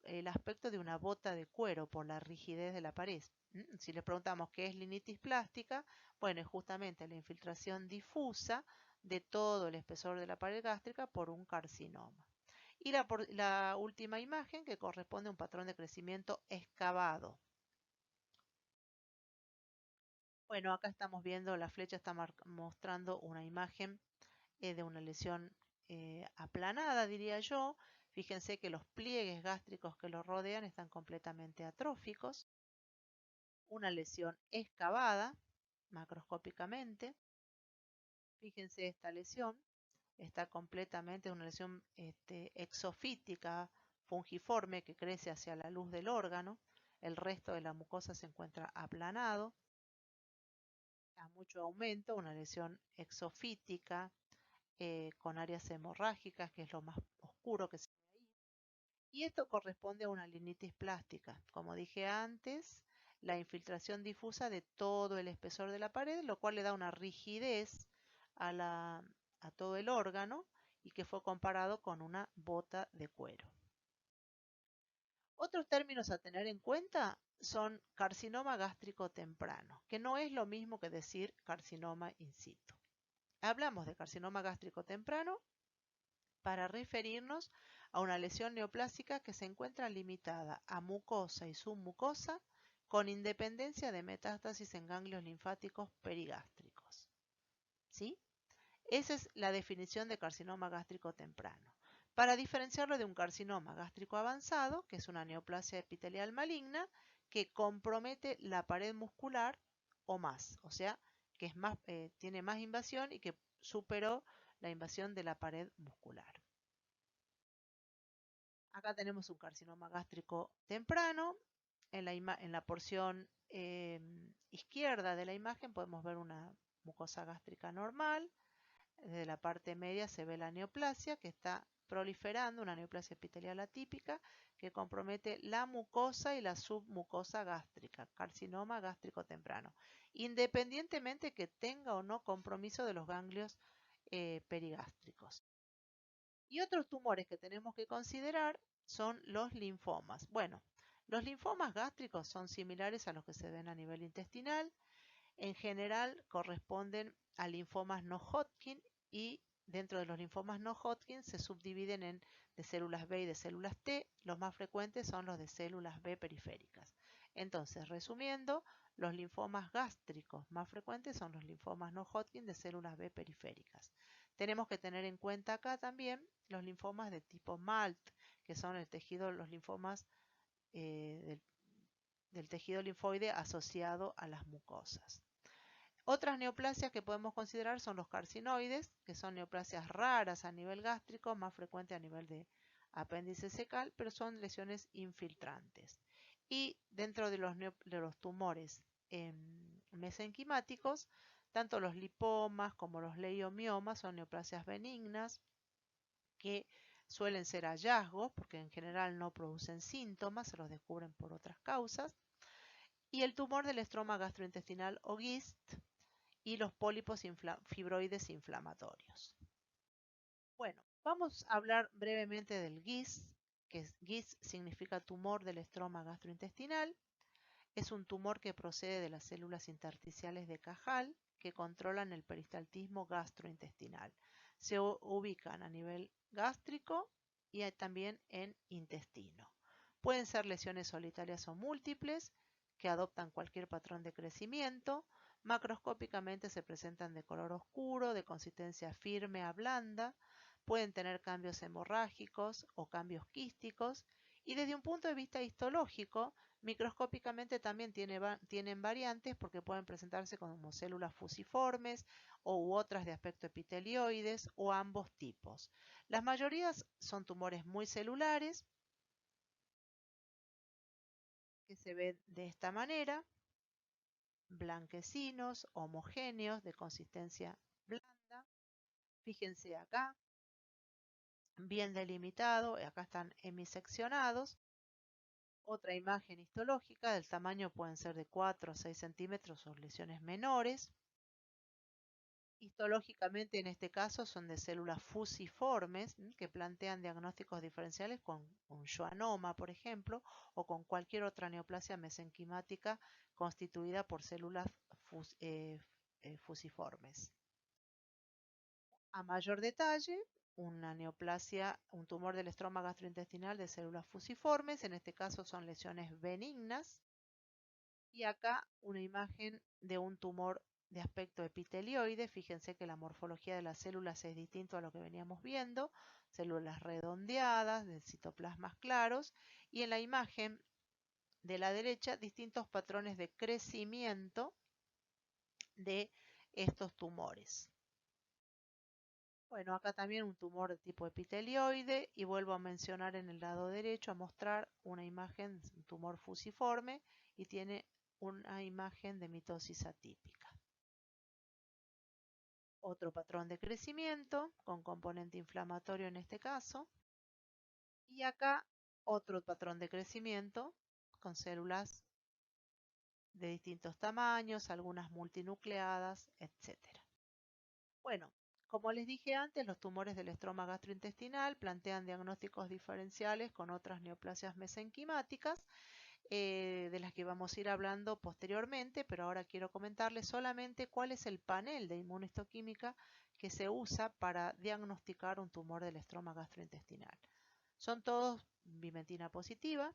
el aspecto de una bota de cuero por la rigidez de la pared. Si les preguntamos qué es linitis plástica, bueno, es justamente la infiltración difusa de todo el espesor de la pared gástrica por un carcinoma. Y la última imagen, que corresponde a un patrón de crecimiento excavado. Bueno, acá estamos viendo, la flecha está mostrando una imagen de una lesión aplanada, diría yo. Fíjense que los pliegues gástricos que lo rodean están completamente atróficos. Una lesión excavada macroscópicamente. Fíjense esta lesión, está completamente una lesión exofítica, fungiforme, que crece hacia la luz del órgano. El resto de la mucosa se encuentra aplanado. A mucho aumento, una lesión exofítica con áreas hemorrágicas, que es lo más oscuro que se ve ahí. Y esto corresponde a una linitis plástica. Como dije antes, la infiltración difusa de todo el espesor de la pared, lo cual le da una rigidez a todo el órgano y que fue comparado con una bota de cuero. Otros términos a tener en cuenta son carcinoma gástrico temprano, que no es lo mismo que decir carcinoma in situ. Hablamos de carcinoma gástrico temprano para referirnos a una lesión neoplásica que se encuentra limitada a mucosa y submucosa con independencia de metástasis en ganglios linfáticos perigástricos. ¿Sí? Esa es la definición de carcinoma gástrico temprano. Para diferenciarlo de un carcinoma gástrico avanzado, que es una neoplasia epitelial maligna que compromete la pared muscular o más, o sea, que tiene más invasión y que superó la invasión de la pared muscular. Acá tenemos un carcinoma gástrico temprano. En la porción izquierda de la imagen podemos ver una mucosa gástrica normal. Desde la parte media se ve la neoplasia que está proliferando, una neoplasia epitelial atípica que compromete la mucosa y la submucosa gástrica, carcinoma gástrico temprano, independientemente que tenga o no compromiso de los ganglios perigástricos. Y otros tumores que tenemos que considerar son los linfomas. Bueno, los linfomas gástricos son similares a los que se ven a nivel intestinal. En general corresponden a linfomas no Hodgkin y dentro de los linfomas no Hodgkin se subdividen de células B y de células T. Los más frecuentes son los de células B periféricas. Entonces, resumiendo, los linfomas gástricos más frecuentes son los linfomas no Hodgkin de células B periféricas. Tenemos que tener en cuenta acá también los linfomas de tipo MALT, que son los linfomas del tejido linfoide asociado a las mucosas. Otras neoplasias que podemos considerar son los carcinoides, que son neoplasias raras a nivel gástrico, más frecuentes a nivel de apéndice cecal, pero son lesiones infiltrantes. Y dentro de los tumores mesenquimáticos, tanto los lipomas como los leiomiomas son neoplasias benignas que suelen ser hallazgos porque en general no producen síntomas, se los descubren por otras causas. Y el tumor del estroma gastrointestinal o GIST y los pólipos fibroides inflamatorios. Bueno, vamos a hablar brevemente del GIS, GIS significa tumor del estroma gastrointestinal. Es un tumor que procede de las células intersticiales de Cajal que controlan el peristaltismo gastrointestinal. Se ubican a nivel gástrico y también en intestino. Pueden ser lesiones solitarias o múltiples que adoptan cualquier patrón de crecimiento. Macroscópicamente se presentan de color oscuro, de consistencia firme a blanda. Pueden tener cambios hemorrágicos o cambios quísticos. Y desde un punto de vista histológico, microscópicamente también tienen variantes porque pueden presentarse como células fusiformes u otras de aspecto epitelioides o ambos tipos. Las mayorías son tumores muy celulares que se ven de esta manera, blanquecinos, homogéneos, de consistencia blanda. Fíjense acá, bien delimitado, acá están hemiseccionados. Otra imagen histológica del tamaño pueden ser de 4 o 6 centímetros o lesiones menores. Histológicamente en este caso son de células fusiformes que plantean diagnósticos diferenciales con un schwannoma, por ejemplo, o con cualquier otra neoplasia mesenquimática constituida por células fusiformes. A mayor detalle, una neoplasia, un tumor del estroma gastrointestinal de células fusiformes, en este caso son lesiones benignas. Y acá una imagen de un tumor de aspecto epitelioide. Fíjense que la morfología de las células es distinto a lo que veníamos viendo. Células redondeadas, de citoplasmas claros. Y en la imagen de la derecha, distintos patrones de crecimiento de estos tumores. Bueno, acá también un tumor de tipo epitelioide y vuelvo a mencionar en el lado derecho a mostrar una imagen, un tumor fusiforme y tiene una imagen de mitosis atípica. Otro patrón de crecimiento con componente inflamatorio en este caso. Y acá otro patrón de crecimiento con células de distintos tamaños, algunas multinucleadas, etc. Bueno, como les dije antes, los tumores del estroma gastrointestinal plantean diagnósticos diferenciales con otras neoplasias mesenquimáticas, de las que vamos a ir hablando posteriormente, pero ahora quiero comentarles solamente cuál es el panel de inmunohistoquímica que se usa para diagnosticar un tumor del estroma gastrointestinal. Son todos bimetina positiva.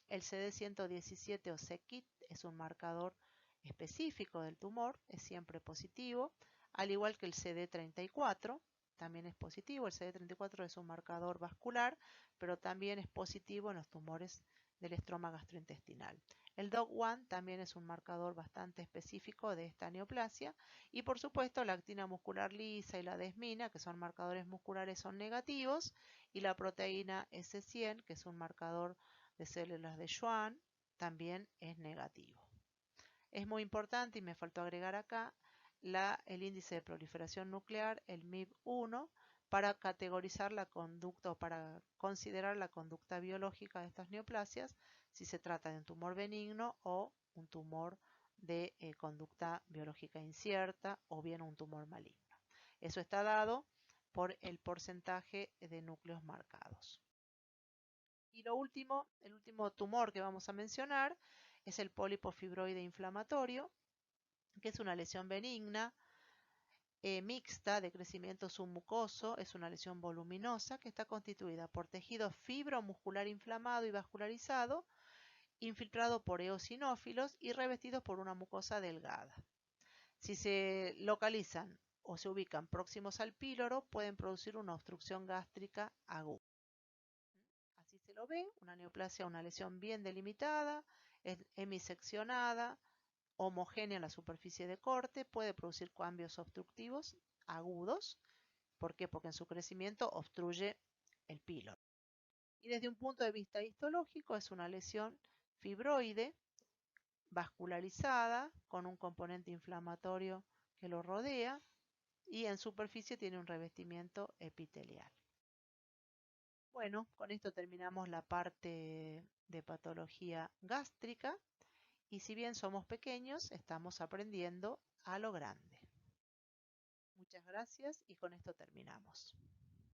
El CD117 o c-KIT es un marcador específico del tumor, es siempre positivo, al igual que el CD34, también es positivo. El CD34 es un marcador vascular, pero también es positivo en los tumores del estroma gastrointestinal. El DOG1 también es un marcador bastante específico de esta neoplasia y por supuesto la actina muscular lisa y la desmina, que son marcadores musculares, son negativos, y la proteína S100, que es un marcador de células de Schwann, también es negativo. Es muy importante, y me faltó agregar acá, el índice de proliferación nuclear, el MIB1, para categorizar la conducta o para considerar la conducta biológica de estas neoplasias, si se trata de un tumor benigno o un tumor de conducta biológica incierta o bien un tumor maligno. Eso está dado por el porcentaje de núcleos marcados. Y el último tumor que vamos a mencionar es el pólipo fibroide inflamatorio, que es una lesión benigna, mixta de crecimiento submucoso. Es una lesión voluminosa que está constituida por tejido fibromuscular inflamado y vascularizado, infiltrado por eosinófilos y revestidos por una mucosa delgada. Si se localizan o se ubican próximos al píloro, pueden producir una obstrucción gástrica aguda. Así se lo ve, una neoplasia, una lesión bien delimitada, hemiseccionada, homogénea en la superficie de corte, puede producir cambios obstructivos agudos. ¿Por qué? Porque en su crecimiento obstruye el píloro. Y desde un punto de vista histológico es una lesión fibroide, vascularizada, con un componente inflamatorio que lo rodea y en superficie tiene un revestimiento epitelial. Bueno, con esto terminamos la parte de patología gástrica y si bien somos pequeños, estamos aprendiendo a lo grande. Muchas gracias y con esto terminamos.